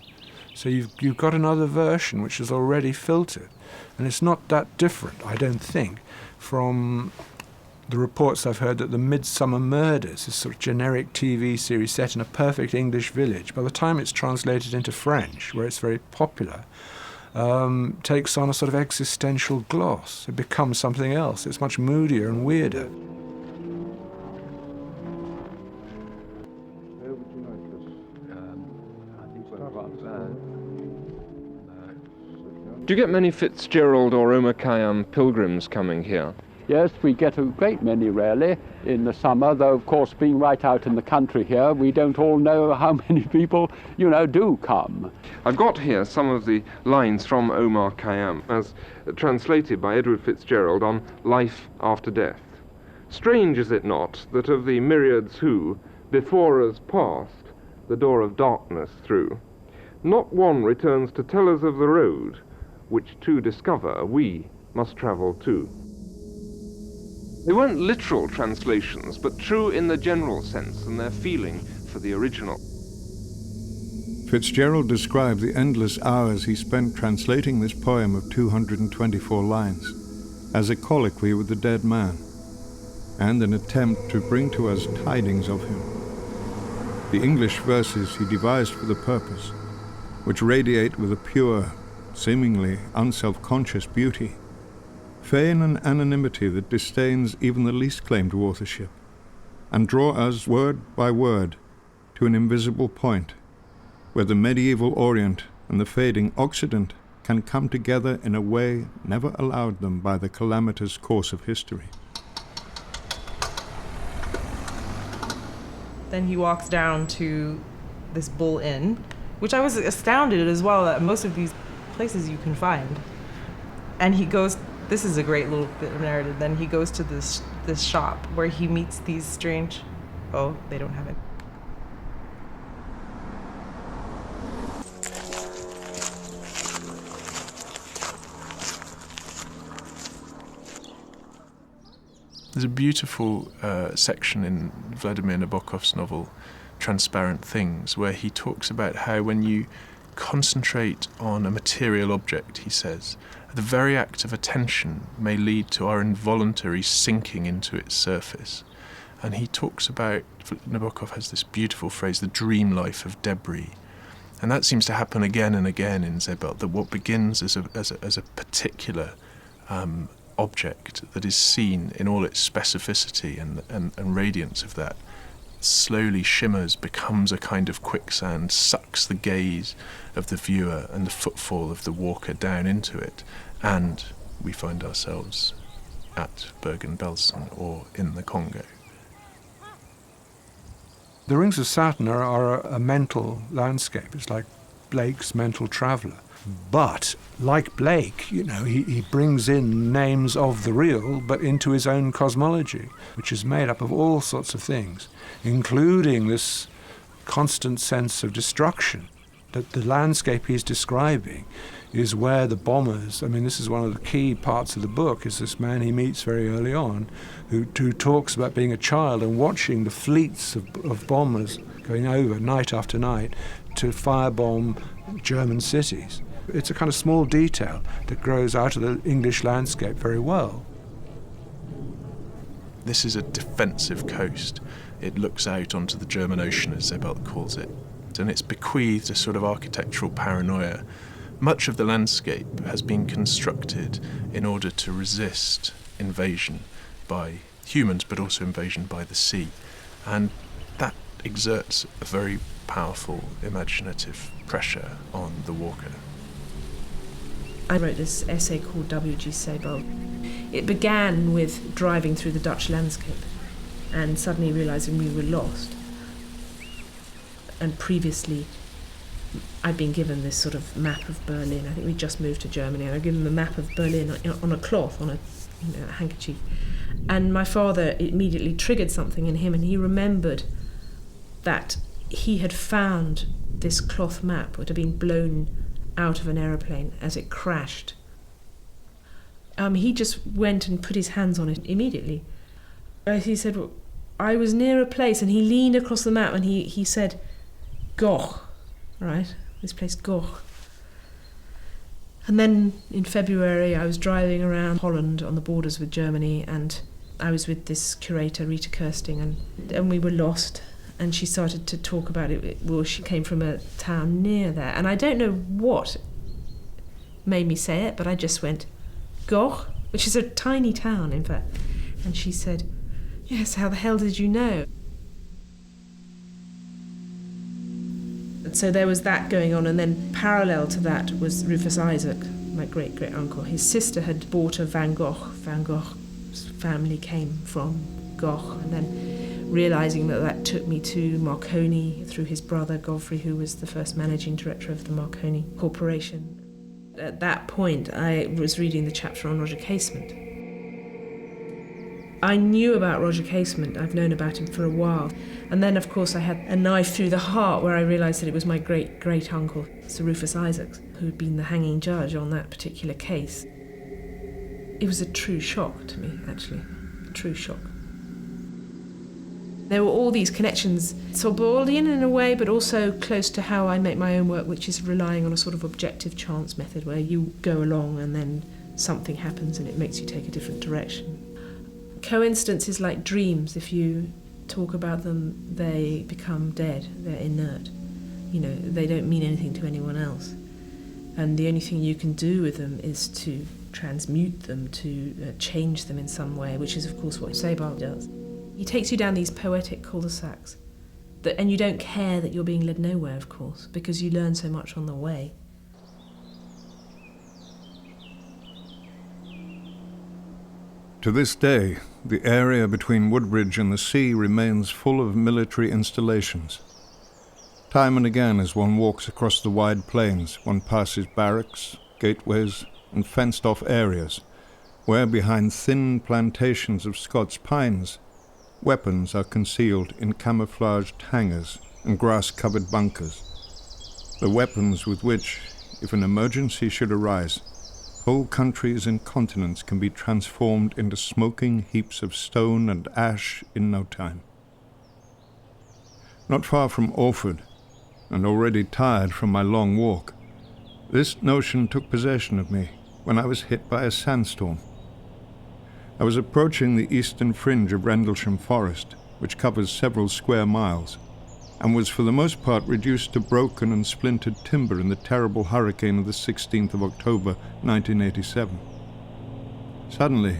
So you've got another version which is already filtered, and it's not that different, I don't think, from the reports I've heard that the Midsummer Murders, this sort of generic TV series set in a perfect English village, by the time it's translated into French, where it's very popular, takes on a sort of existential gloss. It becomes something else. It's much moodier and weirder. Do you get many Fitzgerald or Omar Khayyam pilgrims coming here? Yes, we get a great many rarely in the summer, though of course being right out in the country here, we don't all know how many people, do come. I've got here some of the lines from Omar Khayyam, as translated by Edward Fitzgerald on Life After Death. Strange is it not that of the myriads who, before us passed, the door of darkness through, not one returns to tell us of the road, which to discover we must travel too. They weren't literal translations, but true in the general sense and their feeling for the original. Fitzgerald described the endless hours he spent translating this poem of 224 lines as a colloquy with the dead man, and an attempt to bring to us tidings of him. The English verses he devised for the purpose, which radiate with a pure, seemingly unself-conscious beauty, feign an anonymity that disdains even the least claim to authorship, and draw us word by word to an invisible point where the medieval Orient and the fading Occident can come together in a way never allowed them by the calamitous course of history. Then he walks down to this Bull Inn, which I was astounded as well that most of these places you can find. And he goes This is a great little bit of narrative. Then he goes to this shop where he meets these strange... Oh, they don't have it. There's a beautiful section in Vladimir Nabokov's novel, Transparent Things, where he talks about how when you concentrate on a material object, he says, the very act of attention may lead to our involuntary sinking into its surface. And he talks about, Nabokov has this beautiful phrase, the dream life of debris. And that seems to happen again and again in Sebald, that what begins as a particular object that is seen in all its specificity and radiance of that, slowly shimmers, becomes a kind of quicksand, sucks the gaze of the viewer and the footfall of the walker down into it, and we find ourselves at Bergen-Belsen or in the Congo. The Rings of Saturn are a mental landscape. It's like Blake's Mental Traveller. But, like Blake, he brings in names of the real, but into his own cosmology, which is made up of all sorts of things, including this constant sense of destruction. That the landscape he's describing is where the bombers, this is one of the key parts of the book, is this man he meets very early on, who talks about being a child and watching the fleets of bombers going over night after night to firebomb German cities. It's a kind of small detail that grows out of the English landscape very well. This is a defensive coast. It looks out onto the German Ocean, as Sebald calls it, and it's bequeathed a sort of architectural paranoia. Much of the landscape has been constructed in order to resist invasion by humans, but also invasion by the sea. And that exerts a very powerful imaginative pressure on the walker. I wrote this essay called WG Sebald. It began with driving through the Dutch landscape and suddenly realising we were lost. And previously, I'd been given this sort of map of Berlin. I think we just moved to Germany, and I'd given them a map of Berlin on a cloth, on a handkerchief. And my father immediately triggered something in him, and he remembered that he had found this cloth map, which had been blown out of an aeroplane as it crashed. He just went and put his hands on it immediately. He said, well, I was near a place, and he leaned across the map and he said, Goch, right? This place, Goch. And then in February, I was driving around Holland on the borders with Germany, and I was with this curator, Rita Kirsting, and we were lost. And she started to talk about it. Well, she came from a town near there. And I don't know what made me say it, but I just went, Goch, which is a tiny town, in fact. And she said, yes, how the hell did you know? And so there was that going on. And then parallel to that was Rufus Isaac, my great-great-uncle. His sister had bought a Van Gogh. Van Gogh's family came from Goch. And then realising that took me to Marconi through his brother Godfrey, who was the first managing director of the Marconi Corporation. At that point, I was reading the chapter on Roger Casement. I knew about Roger Casement. I've known about him for a while. And then, of course, I had a knife through the heart where I realised that it was my great-great-uncle, Sir Rufus Isaacs, who had been the hanging judge on that particular case. It was a true shock to me, actually. A true shock. There were all these connections, Sebaldian in a way, but also close to how I make my own work, which is relying on a sort of objective chance method where you go along and then something happens and it makes you take a different direction. Coincidences like dreams, if you talk about them, they become dead, they're inert. They don't mean anything to anyone else. And the only thing you can do with them is to transmute them, to change them in some way, which is, of course, what Sebald does. He takes you down these poetic cul-de-sacs, and you don't care that you're being led nowhere, of course, because you learn so much on the way. To this day, the area between Woodbridge and the sea remains full of military installations. Time and again, as one walks across the wide plains, one passes barracks, gateways, and fenced-off areas, where behind thin plantations of Scots pines, weapons are concealed in camouflaged hangars and grass-covered bunkers. The weapons with which, if an emergency should arise, whole countries and continents can be transformed into smoking heaps of stone and ash in no time. Not far from Orford, and already tired from my long walk, this notion took possession of me when I was hit by a sandstorm. I was approaching the eastern fringe of Rendlesham Forest, which covers several square miles, and was for the most part reduced to broken and splintered timber in the terrible hurricane of the 16th of October, 1987. Suddenly,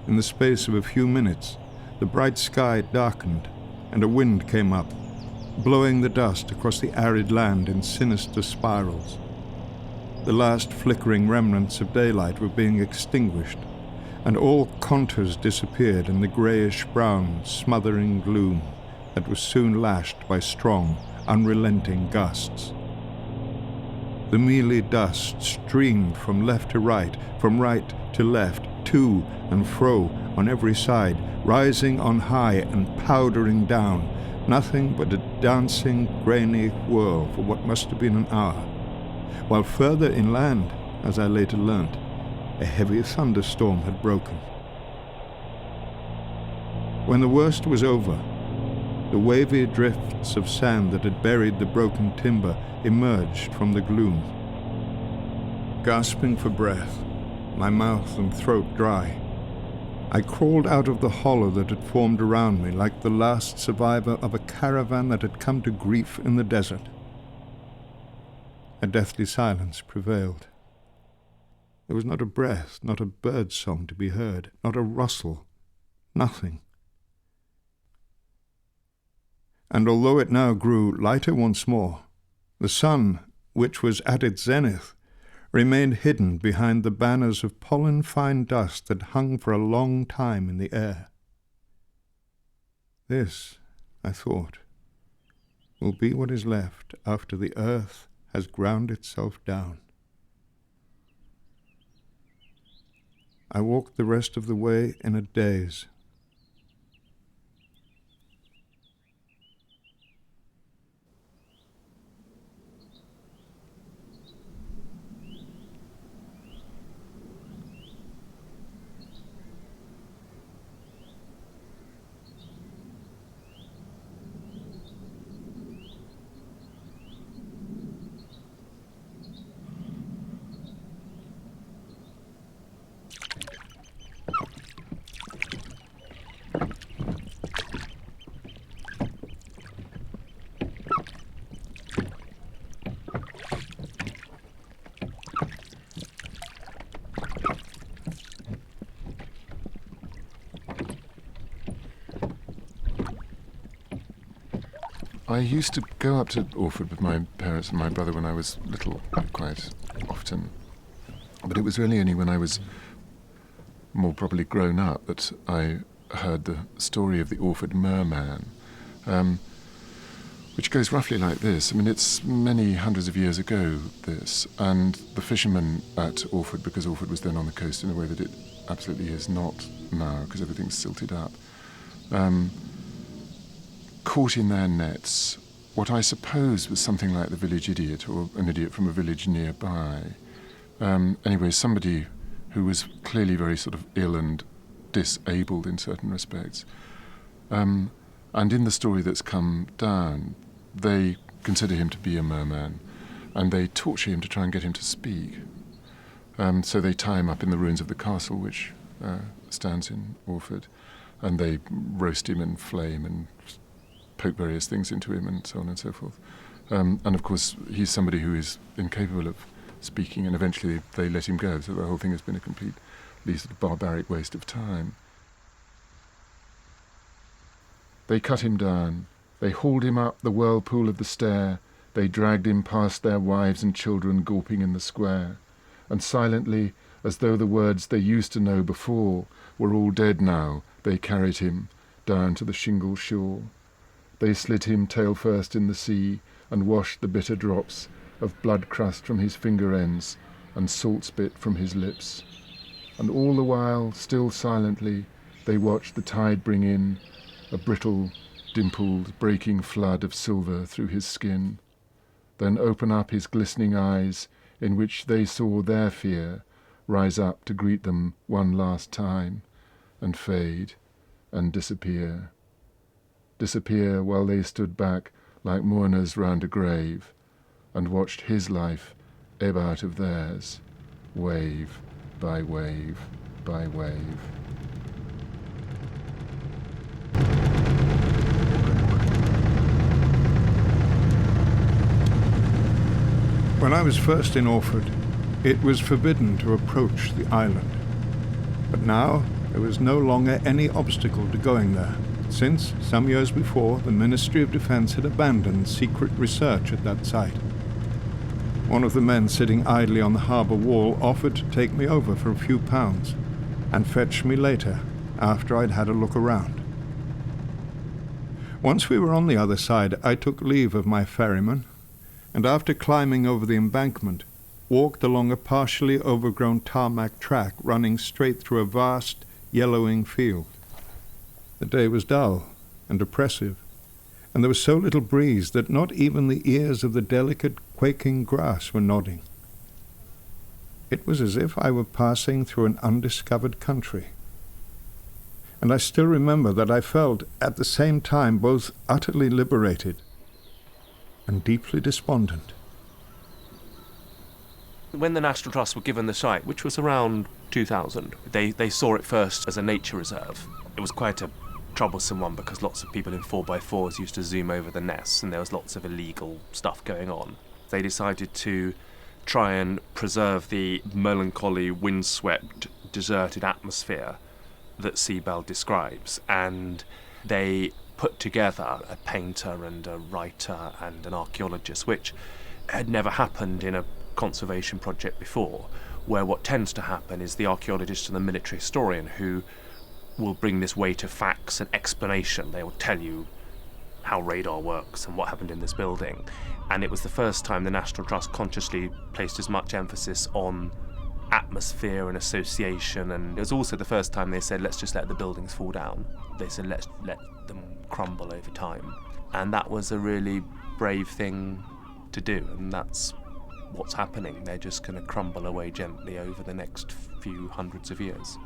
in the space of a few minutes, the bright sky darkened, and a wind came up, blowing the dust across the arid land in sinister spirals. The last flickering remnants of daylight were being extinguished, and all contours disappeared in the greyish-brown, smothering gloom that was soon lashed by strong, unrelenting gusts. The mealy dust streamed from left to right, from right to left, to and fro on every side, rising on high and powdering down, nothing but a dancing, grainy whirl for what must have been an hour, while further inland, as I later learnt, a heavy thunderstorm had broken. When the worst was over, the wavy drifts of sand that had buried the broken timber emerged from the gloom. Gasping for breath, my mouth and throat dry, I crawled out of the hollow that had formed around me like the last survivor of a caravan that had come to grief in the desert. A deathly silence prevailed. There was not a breath, not a bird song to be heard, not a rustle, nothing. And although it now grew lighter once more, the sun, which was at its zenith, remained hidden behind the banners of pollen-fine dust that hung for a long time in the air. This, I thought, will be what is left after the earth has ground itself down. I walked the rest of the way in a daze. I used to go up to Orford with my parents and my brother when I was little, quite often. But it was really only when I was more properly grown up that I heard the story of the Orford merman, which goes roughly like this. I mean, it's many hundreds of years ago, this, and the fishermen at Orford, because Orford was then on the coast in a way that it absolutely is not now, because everything's silted up, caught in their nets what I suppose was something like the village idiot, or an idiot from a village nearby. Anyway, somebody who was clearly very sort of ill and disabled in certain respects. And in the story that's come down, they consider him to be a merman, and they torture him to try and get him to speak. So they tie him up in the ruins of the castle, which stands in Orford, and they roast him and flame and poke various things into him and so on and so forth. And of course, he's somebody who is incapable of speaking, and eventually they let him go, so the whole thing has been a completely sort of barbaric waste of time. They cut him down, they hauled him up the whirlpool of the stair, they dragged him past their wives and children gawping in the square, and silently, as though the words they used to know before were all dead now, they carried him down to the shingle shore. They slid him tail first in the sea, and washed the bitter drops of blood crust from his finger ends and salt spit from his lips. and all the while, still silently, they watched the tide bring in a brittle, dimpled, breaking flood of silver through his skin, then open up his glistening eyes in which they saw their fear rise up to greet them one last time, and fade, and disappear. Disappear while they stood back like mourners round a grave, and watched his life ebb out of theirs, wave by wave by wave. When I was first in Orford, it was forbidden to approach the island. But now there was no longer any obstacle to going there, since, some years before, the Ministry of Defence had abandoned secret research at that site. One of the men sitting idly on the harbour wall offered to take me over for a few pounds and fetch me later, after I'd had a look around. Once we were on the other side, I took leave of my ferryman, and after climbing over the embankment, walked along a partially overgrown tarmac track running straight through a vast, yellowing field. The day was dull and oppressive, and there was so little breeze that not even the ears of the delicate, quaking grass were nodding. It was as if I were passing through an undiscovered country. And I still remember that I felt, at the same time, both utterly liberated and deeply despondent. When the National Trust were given the site, which was around 2000, they saw it first as a nature reserve. It was quite a troublesome one because lots of people in 4x4s used to zoom over the nests and there was lots of illegal stuff going on. They decided to try and preserve the melancholy, windswept, deserted atmosphere that Sebald describes, and they put together a painter and a writer and an archaeologist, which had never happened in a conservation project before, where what tends to happen is the archaeologist and the military historian who will bring this weight of facts and explanation. They will tell you how radar works and what happened in this building. And it was the first time the National Trust consciously placed as much emphasis on atmosphere and association, and it was also the first time they said, let's just let the buildings fall down. They said, let's let them crumble over time. And that was a really brave thing to do, and that's what's happening. They're just going to crumble away gently over the next few hundreds of years.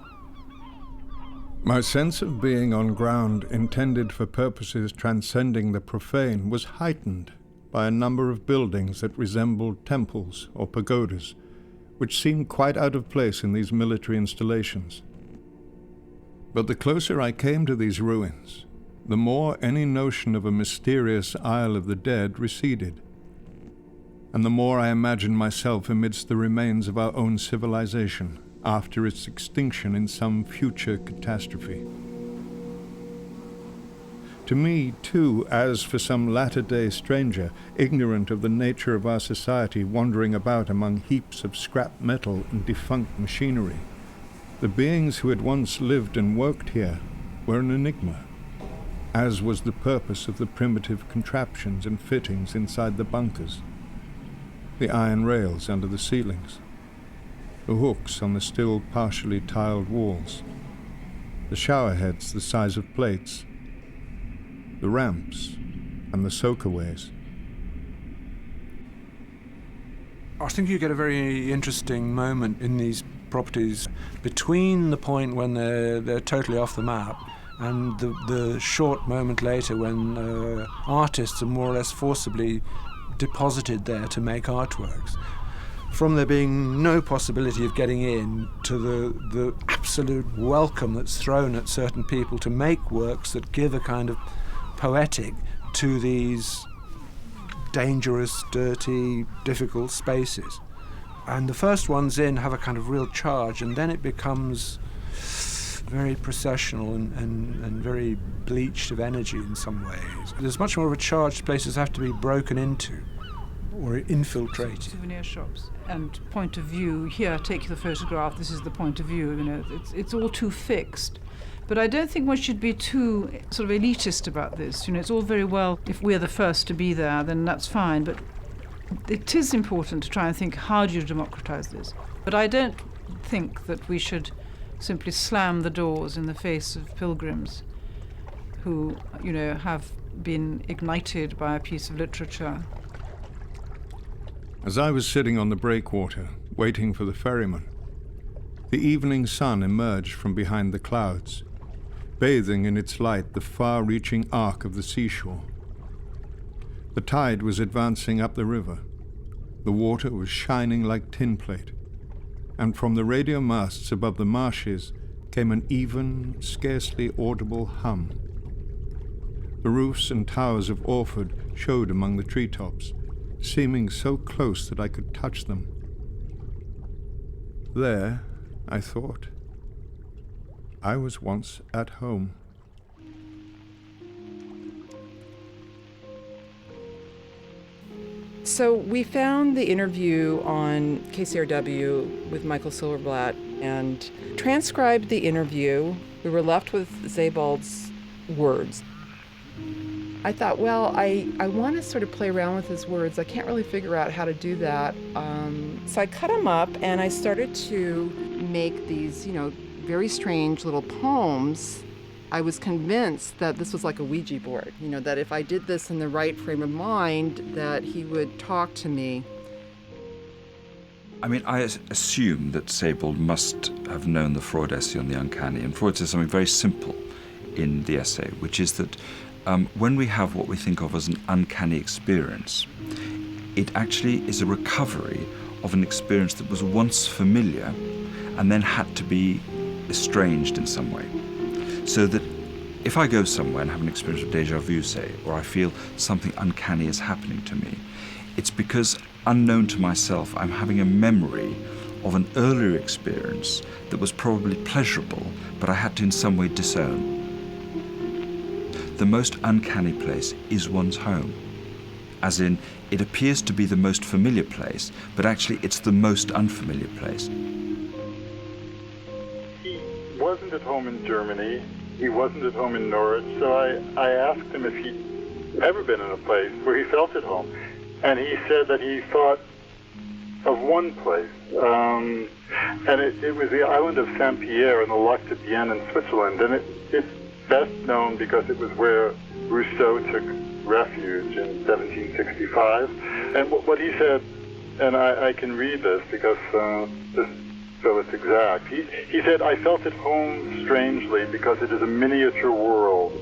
My sense of being on ground intended for purposes transcending the profane was heightened by a number of buildings that resembled temples or pagodas, which seemed quite out of place in these military installations. But the closer I came to these ruins, the more any notion of a mysterious Isle of the Dead receded, and the more I imagined myself amidst the remains of our own civilization after its extinction in some future catastrophe. To me, too, as for some latter-day stranger, ignorant of the nature of our society, wandering about among heaps of scrap metal and defunct machinery, the beings who had once lived and worked here were an enigma, as was the purpose of the primitive contraptions and fittings inside the bunkers, the iron rails under the ceilings, the hooks on the still partially tiled walls, the shower heads the size of plates, the ramps and the soakaways. I think you get a very interesting moment in these properties between the point when they're totally off the map and the short moment later when artists are more or less forcibly deposited there to make artworks. From there being no possibility of getting in to the absolute welcome that's thrown at certain people to make works that give a kind of poetic to these dangerous, dirty, difficult spaces. And the first ones in have a kind of real charge, and then it becomes very processional and very bleached of energy in some ways. There's much more of a charged places have to be broken into or infiltrated. Souvenir shops and point of view. Here, take the photograph. This is the point of view. You know, it's all too fixed. But I don't think one should be too sort of elitist about this. You know, it's all very well if we're the first to be there, then that's fine. But it is important to try and think, how do you democratize this? But I don't think that we should simply slam the doors in the face of pilgrims who, have been ignited by a piece of literature. As I was sitting on the breakwater, waiting for the ferryman, the evening sun emerged from behind the clouds, bathing in its light the far-reaching arc of the seashore. The tide was advancing up the river. The water was shining like tin plate, and from the radio masts above the marshes came an even, scarcely audible hum. The roofs and towers of Orford showed among the treetops, seeming so close that I could touch them. There, I thought, I was once at home. So we found the interview on KCRW with Michael Silverblatt and transcribed the interview. We were left with Sebald's words. I thought, well, I want to sort of play around with his words. I can't really figure out how to do that. So I cut them up and I started to make these, very strange little poems. I was convinced that this was like a Ouija board, that if I did this in the right frame of mind, that he would talk to me. I mean, I assume that Sebald must have known the Freud essay on the uncanny, and Freud says something very simple in the essay, which is that when we have what we think of as an uncanny experience, it actually is a recovery of an experience that was once familiar and then had to be estranged in some way. So that if I go somewhere and have an experience of déjà vu, say, or I feel something uncanny is happening to me, it's because, unknown to myself, I'm having a memory of an earlier experience that was probably pleasurable, but I had to in some way disown. The most uncanny place is one's home. As in, it appears to be the most familiar place, but actually it's the most unfamiliar place. He wasn't at home in Germany. He wasn't at home in Norwich, so I asked him if he'd ever been in a place where he felt at home. And he said that he thought of one place, and it was the island of Saint-Pierre in the Lac de Bienne in Switzerland, and it's best known because it was where Rousseau took refuge in 1765. And what he said, and I can read this because so it's exact. He said, I felt at home strangely because it is a miniature world.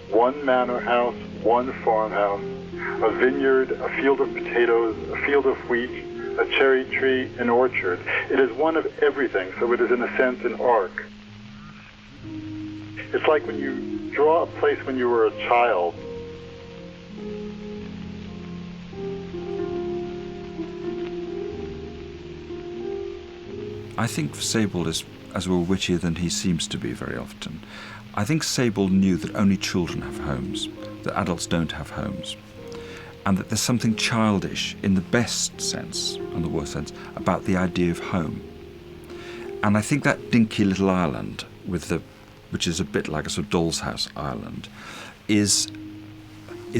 One manor house, one farmhouse, a vineyard, a field of potatoes, a field of wheat, a cherry tree, an orchard. It is one of everything, so it is in a sense an arc. It's like when you draw a place when you were a child. I think Sebald is as well wittier than he seems to be very often. I think Sebald knew that only children have homes, that adults don't have homes, and that there's something childish in the best sense and the worst sense about the idea of home. And I think that dinky little island which is a bit like a sort of doll's house island, is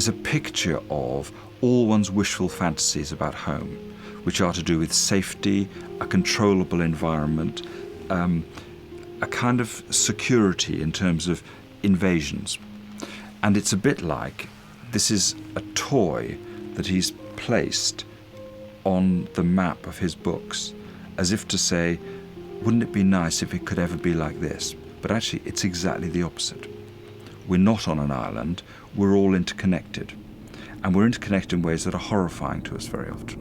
a picture of all one's wishful fantasies about home, which are to do with safety, a controllable environment, a kind of security in terms of invasions. And it's a bit like this is a toy that he's placed on the map of his books, as if to say, wouldn't it be nice if it could ever be like this? But actually, it's exactly the opposite. We're not on an island, we're all interconnected. And we're interconnected in ways that are horrifying to us very often.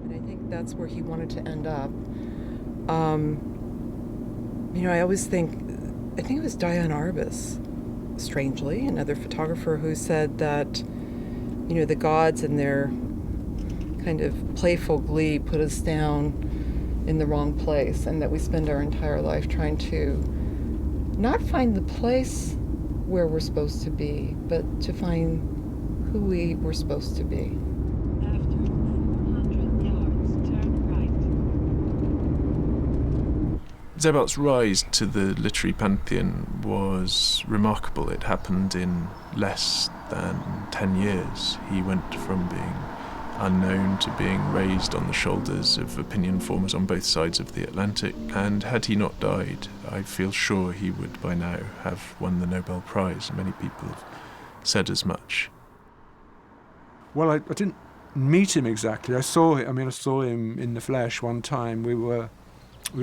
And I think that's where he wanted to end up. I always think it was Diane Arbus, strangely, another photographer, who said that, the gods in their kind of playful glee put us down in the wrong place, and that we spend our entire life trying to not find the place where we're supposed to be, but to find who we were supposed to be. After 400 yards, turn right. Sebald's rise to the literary pantheon was remarkable. It happened in less than 10 years. He went from being unknown to being raised on the shoulders of opinion formers on both sides of the Atlantic, and had he not died, I feel sure he would by now have won the Nobel Prize. Many people have said as much. Well, I didn't meet him exactly. I saw him in the flesh one time. We were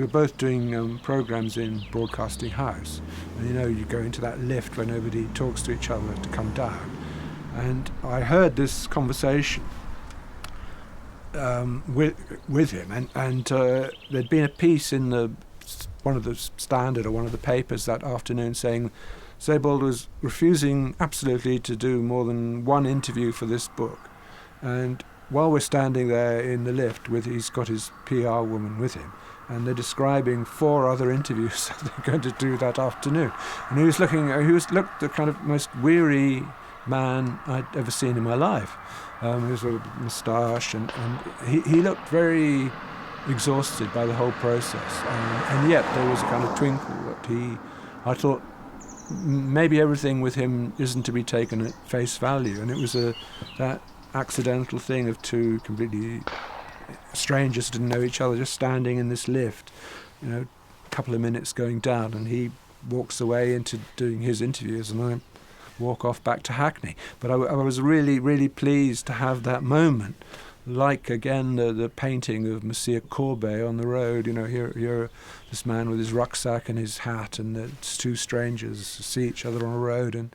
both doing programs in Broadcasting House, and you go into that lift where nobody talks to each other to come down, and I heard this conversation with him, and there'd been a piece in one of the Standard or one of the papers that afternoon saying Sebald was refusing absolutely to do more than one interview for this book. And while we're standing there in the lift, he's got his PR woman with him, and they're describing 4 other interviews that they're going to do that afternoon. And he looked the kind of most weary man I'd ever seen in my life. He was with a moustache, and he looked very exhausted by the whole process. And yet there was a kind of twinkle that I thought maybe everything with him isn't to be taken at face value. And it was that accidental thing of 2 completely strangers who didn't know each other just standing in this lift, a couple of minutes going down, and he walks away into doing his interviews and I walk off back to Hackney. But I was really, really pleased to have that moment, like again the painting of Monsieur Courbet on the road. Here this man with his rucksack and his hat, and the 2 strangers see each other on a road and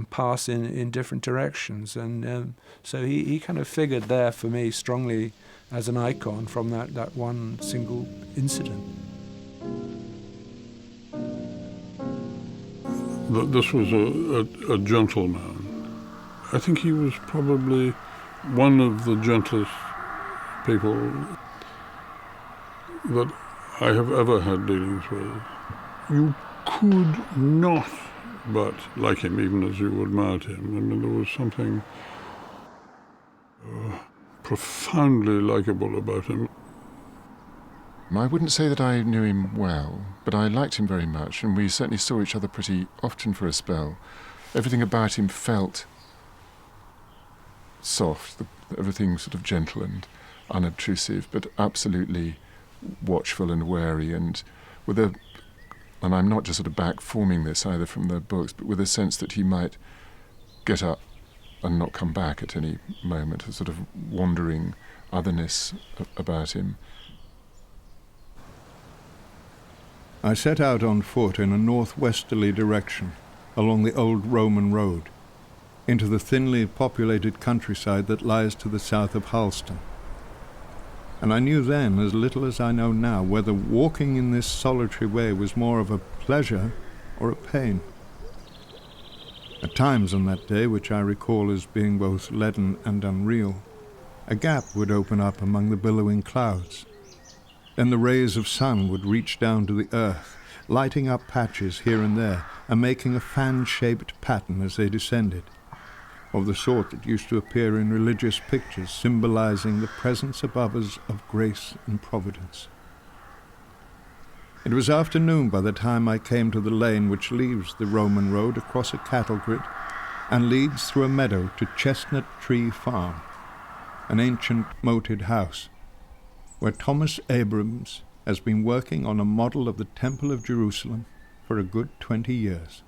pass in different directions. And so he kind of figured there for me strongly as an icon from that one single incident. This was a gentleman. I think he was probably one of the gentlest people that I have ever had dealings with. You could not but like him, even as you admired him. I mean, there was something profoundly likable about him. I wouldn't say that I knew him well, but I liked him very much, and we certainly saw each other pretty often for a spell. Everything about him felt soft, everything sort of gentle and unobtrusive, but absolutely watchful and wary, and I'm not just sort of back-forming this either from the books, but with a sense that he might get up and not come back at any moment, a sort of wandering otherness about him. I set out on foot in a northwesterly direction along the old Roman road into the thinly populated countryside that lies to the south of Halston. And I knew then, as little as I know now, whether walking in this solitary way was more of a pleasure or a pain. At times on that day, which I recall as being both leaden and unreal, a gap would open up among the billowing clouds. Then the rays of sun would reach down to the earth, lighting up patches here and there, and making a fan-shaped pattern as they descended, of the sort that used to appear in religious pictures, symbolizing the presence above us of grace and providence. It was afternoon by the time I came to the lane which leaves the Roman road across a cattle grid and leads through a meadow to Chestnut Tree Farm, an ancient moated house, where Thomas Abrams has been working on a model of the Temple of Jerusalem for a good 20 years.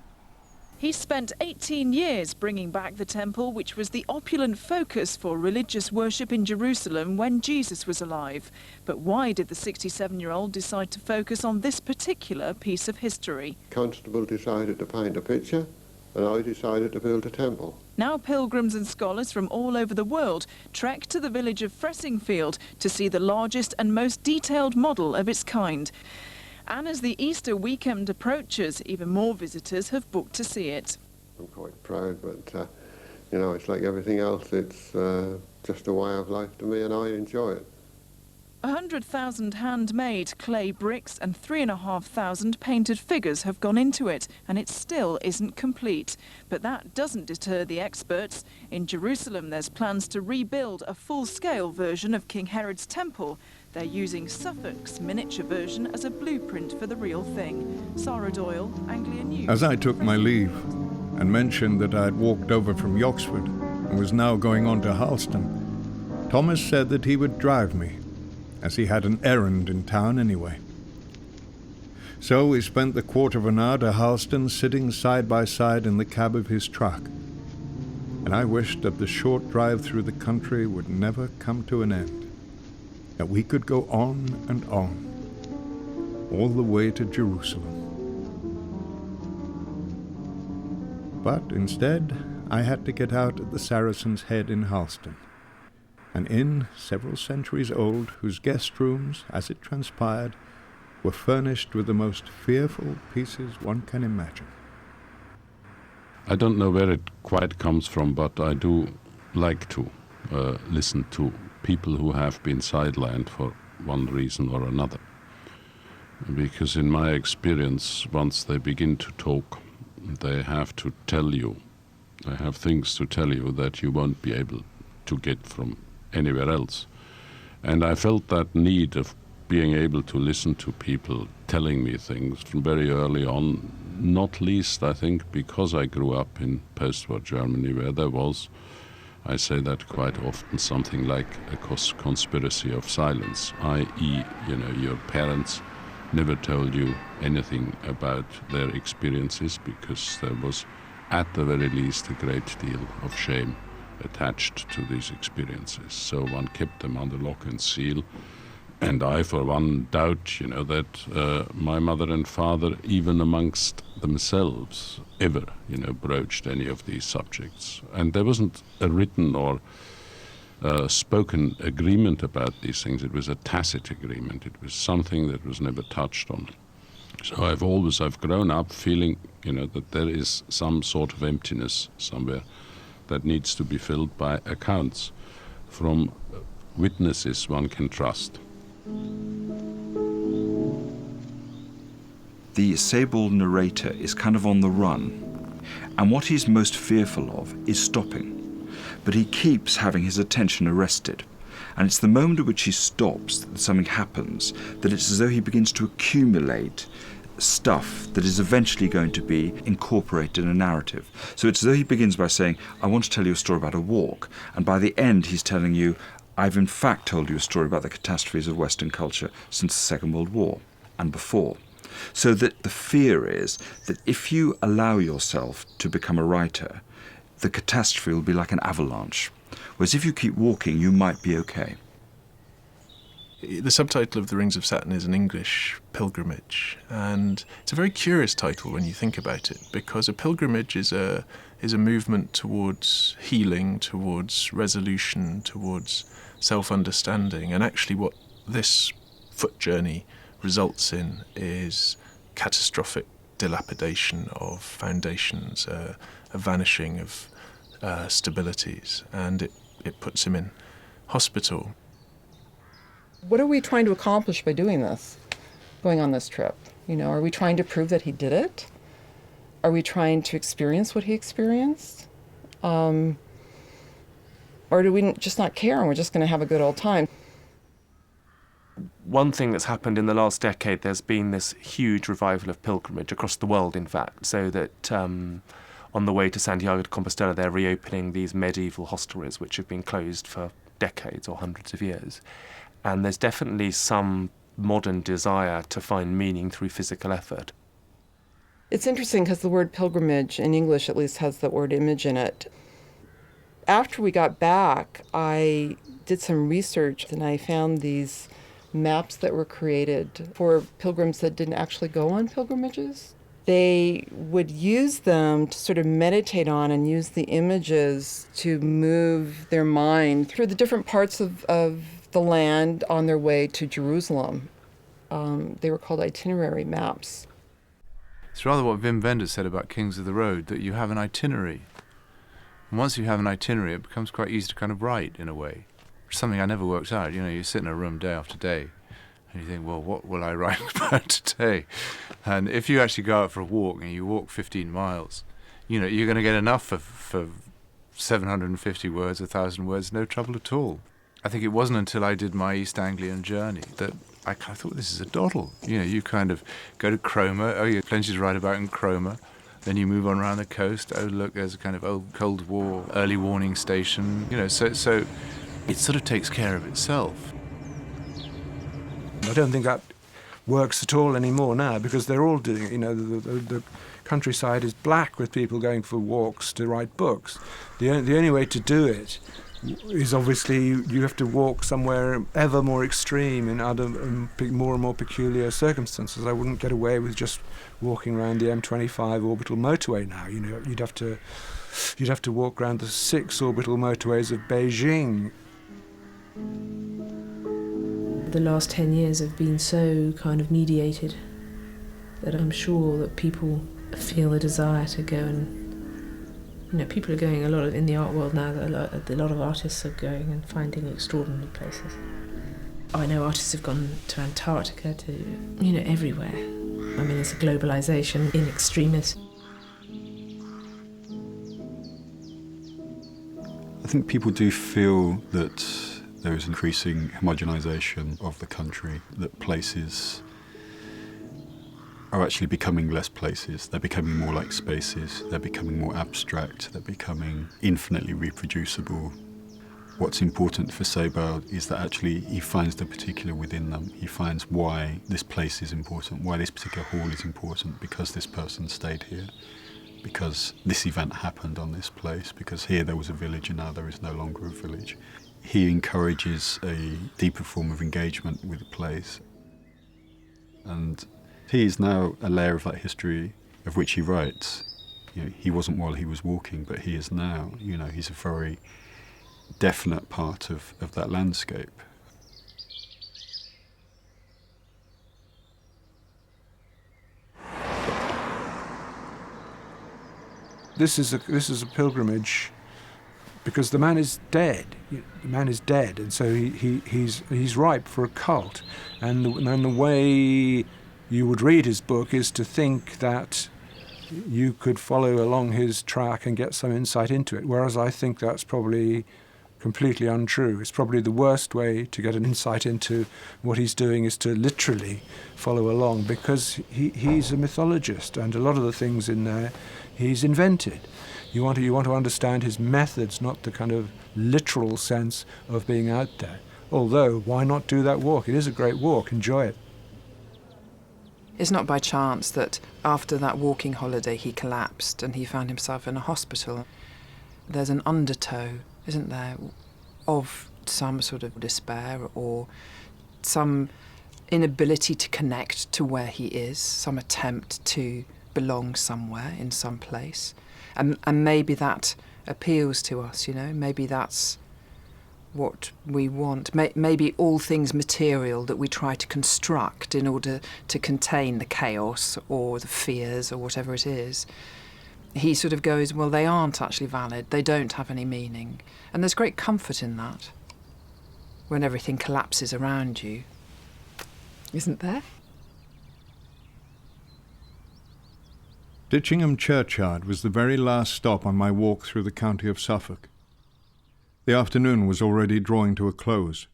He spent 18 years bringing back the temple, which was the opulent focus for religious worship in Jerusalem when Jesus was alive. But why did the 67-year-old decide to focus on this particular piece of history? Constable decided to paint a picture, and I decided to build a temple. Now pilgrims and scholars from all over the world trek to the village of Fressingfield to see the largest and most detailed model of its kind. And as the Easter weekend approaches, even more visitors have booked to see it. I'm quite proud, but it's like everything else. It's just a way of life to me, and I enjoy it. 100,000 handmade clay bricks and 3,500 painted figures have gone into it, and it still isn't complete. But that doesn't deter the experts. In Jerusalem, there's plans to rebuild a full-scale version of King Herod's temple. They're using Suffolk's miniature version as a blueprint for the real thing. Sarah Doyle, Anglia News. As I took my leave and mentioned that I had walked over from Yoxford and was now going on to Halston, Thomas said that he would drive me, as he had an errand in town anyway. So we spent the quarter of an hour to Halston sitting side by side in the cab of his truck, and I wished that the short drive through the country would never come to an end, that we could go on and on, all the way to Jerusalem. But instead, I had to get out at the Saracen's Head in Halston, an inn several centuries old, whose guest rooms, as it transpired, were furnished with the most fearful pieces one can imagine. I don't know where it quite comes from, but I do like to listen to people who have been sidelined for one reason or another. Because in my experience, once they begin to talk, they have to tell you, they have things to tell you that you won't be able to get from anywhere else. And I felt that need of being able to listen to people telling me things from very early on, not least, I think, because I grew up in post-war Germany, where there was, I say that quite often, something like a conspiracy of silence, i.e., your parents never told you anything about their experiences because there was, at the very least, a great deal of shame attached to these experiences. So one kept them under lock and seal. And I, for one, doubt, that my mother and father, even amongst themselves, ever, broached any of these subjects. And there wasn't a written or spoken agreement about these things. It was a tacit agreement. It was something that was never touched on. So I've grown up feeling, that there is some sort of emptiness somewhere that needs to be filled by accounts from witnesses one can trust. The Sebald narrator is kind of on the run, and what he's most fearful of is stopping. But he keeps having his attention arrested, and it's the moment at which he stops that something happens, that it's as though he begins to accumulate stuff that is eventually going to be incorporated in a narrative. So it's as though he begins by saying, I want to tell you a story about a walk, and by the end he's telling you, I've in fact told you a story about the catastrophes of Western culture since the Second World War and before. So that the fear is that if you allow yourself to become a writer, the catastrophe will be like an avalanche. Whereas if you keep walking, you might be okay. The subtitle of The Rings of Saturn is an English pilgrimage, and it's a very curious title when you think about it, because a pilgrimage is a movement towards healing, towards resolution, towards self-understanding, and actually what this foot journey results in is catastrophic dilapidation of foundations, a vanishing of stabilities, and it puts him in hospital. What are we trying to accomplish by doing this, going on this trip? Are we trying to prove that he did it? Are we trying to experience what he experienced? Or do we just not care and we're just going to have a good old time? One thing that's happened in the last decade, there's been this huge revival of pilgrimage across the world, in fact, so that on the way to Santiago de Compostela, they're reopening these medieval hostelries which have been closed for decades or hundreds of years. And there's definitely some modern desire to find meaning through physical effort. It's interesting because the word pilgrimage, in English at least, has the word image in it. After we got back, I did some research and I found these maps that were created for pilgrims that didn't actually go on pilgrimages. They would use them to sort of meditate on and use the images to move their mind through the different parts of the land on their way to Jerusalem. They were called itinerary maps. It's rather what Wim Wenders said about Kings of the Road, that you have an itinerary. And once you have an itinerary, it becomes quite easy to kind of write, in a way. Something I never worked out. You sit in a room day after day, and you think, well, what will I write about today? And if you actually go out for a walk, and you walk 15 miles, you're going to get enough for 750 words, 1,000 words, no trouble at all. I think it wasn't until I did my East Anglian journey that I kind of thought, this is a doddle. You kind of go to Cromer. Oh, you have plenty to write about in Cromer. Then you move on around the coast. Oh, look, there's a kind of old Cold War early warning station. So it sort of takes care of itself. I don't think that works at all anymore now, because they're all doing it. You know, the countryside is black with people going for walks to write books. The only way to do it is obviously you have to walk somewhere ever more extreme in other more and more peculiar circumstances. I wouldn't get away with just walking around the M25 orbital motorway now. You know, you'd have to walk around the 6 orbital motorways of Beijing. The last 10 years have been so kind of mediated that I'm sure that people feel a desire to go and, you know, people are going a lot in the art world now, a lot of artists are going and finding extraordinary places. I know artists have gone to Antarctica, to, you know, everywhere. I mean, it's a globalization in extremis. I think people do feel that there is increasing homogenization of the country, that places are actually becoming less places. They're becoming more like spaces. They're becoming more abstract. They're becoming infinitely reproducible. What's important for Sebald is that actually he finds the particular within them. He finds why this place is important, why this particular hall is important, because this person stayed here, because this event happened on this place, because here there was a village and now there is no longer a village. He encourages a deeper form of engagement with the place. And he is now a layer of that history of which he writes. You know, he wasn't while he was walking, but he is now. You know, he's a very definite part of that landscape. This is a pilgrimage because the man is dead. The man is dead, and so he's ripe for a cult. And the way you would read his book is to think that you could follow along his track and get some insight into it, whereas I think that's probably completely untrue. It's probably the worst way to get an insight into what he's doing is to literally follow along, because he's a mythologist, and a lot of the things in there he's invented. You want to understand his methods, not the kind of literal sense of being out there. Although, why not do that walk? It is a great walk. Enjoy it. It's not by chance that after that walking holiday he collapsed and he found himself in a hospital. There's an undertow, isn't there, of some sort of despair or some inability to connect to where he is, some attempt to belong somewhere in some place. And maybe that appeals to us, you know, maybe that's what we want. Maybe all things material that we try to construct in order to contain the chaos or the fears or whatever it is, he sort of goes, well, they aren't actually valid, they don't have any meaning. And there's great comfort in that when everything collapses around you, isn't there? Ditchingham Churchyard was the very last stop on my walk through the county of Suffolk. The afternoon was already drawing to a close,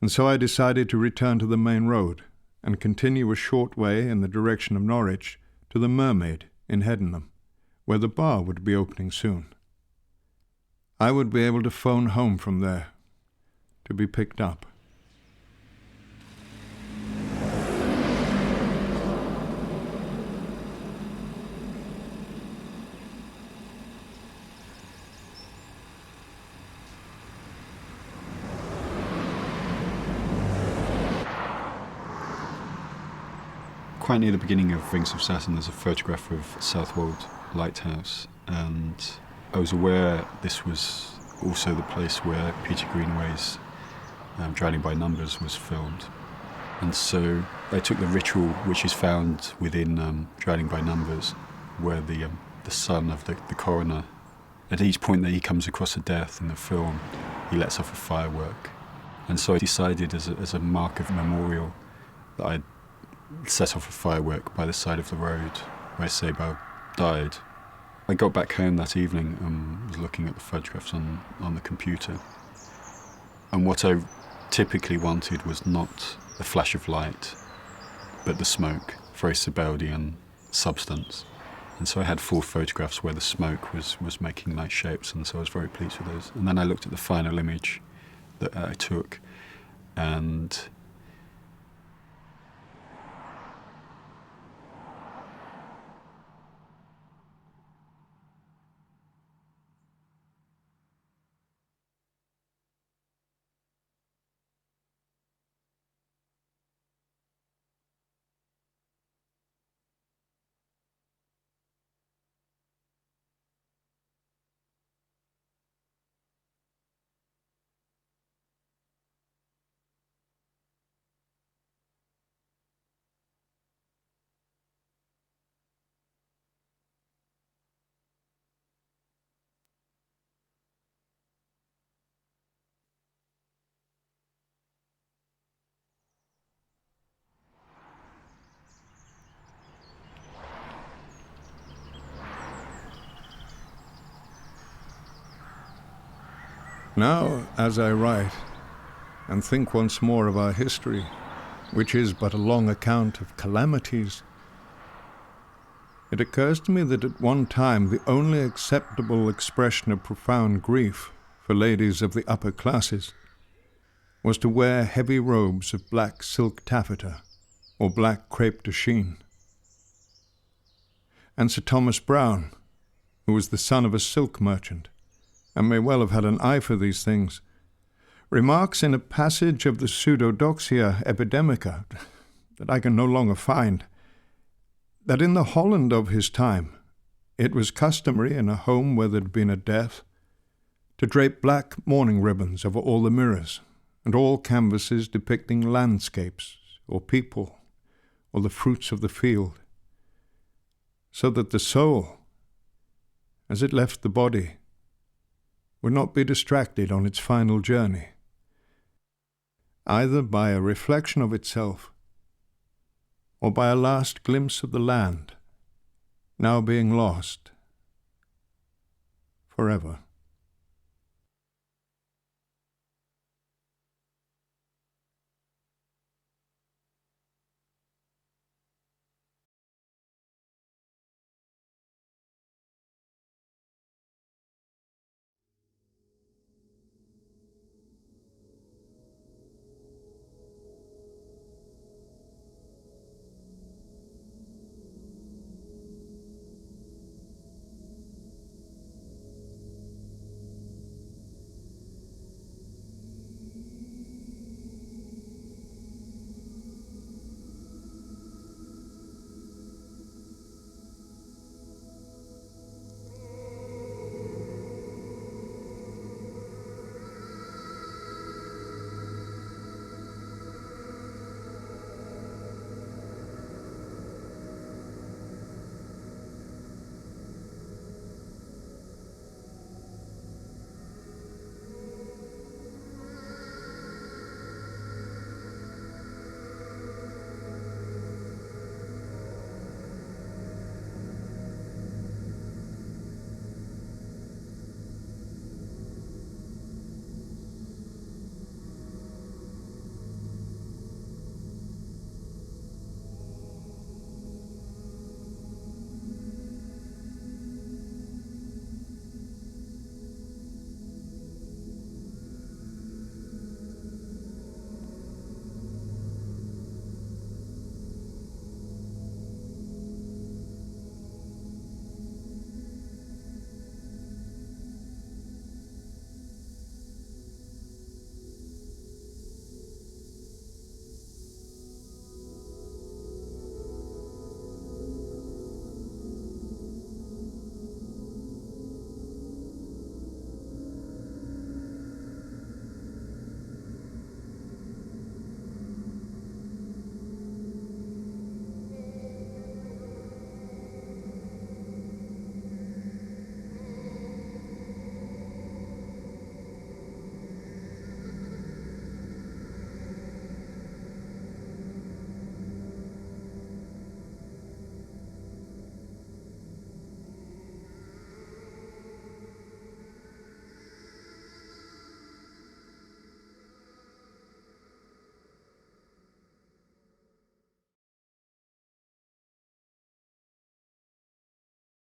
and so I decided to return to the main road and continue a short way in the direction of Norwich to the Mermaid in Hedenham, where the bar would be opening soon. I would be able to phone home from there, to be picked up. Quite near the beginning of Rings of Saturn, there's a photograph of Southwold Lighthouse, and I was aware this was also the place where Peter Greenaway's Drowning by Numbers was filmed. And so I took the ritual which is found within Drowning by Numbers, where the son of the coroner, at each point that he comes across a death in the film, he lets off a firework. And so I decided as a mark of memorial that I'd set off a firework by the side of the road where Sebald died. I got back home that evening and was looking at the photographs on the computer. And what I typically wanted was not a flash of light, but the smoke, very Sebaldian substance. And so I had 4 photographs where the smoke was making nice shapes, and so I was very pleased with those. And then I looked at the final image, that I took, and Now, as I write, and think once more of our history, which is but a long account of calamities, it occurs to me that at one time the only acceptable expression of profound grief for ladies of the upper classes was to wear heavy robes of black silk taffeta or black crepe de chine. And Sir Thomas Browne, who was the son of a silk merchant, and may well have had an eye for these things, remarks in a passage of the Pseudodoxia Epidemica that I can no longer find, that in the Holland of his time it was customary in a home where there had been a death to drape black mourning ribbons over all the mirrors and all canvases depicting landscapes or people or the fruits of the field, so that the soul, as it left the body, would not be distracted on its final journey, either by a reflection of itself or by a last glimpse of the land, now being lost forever.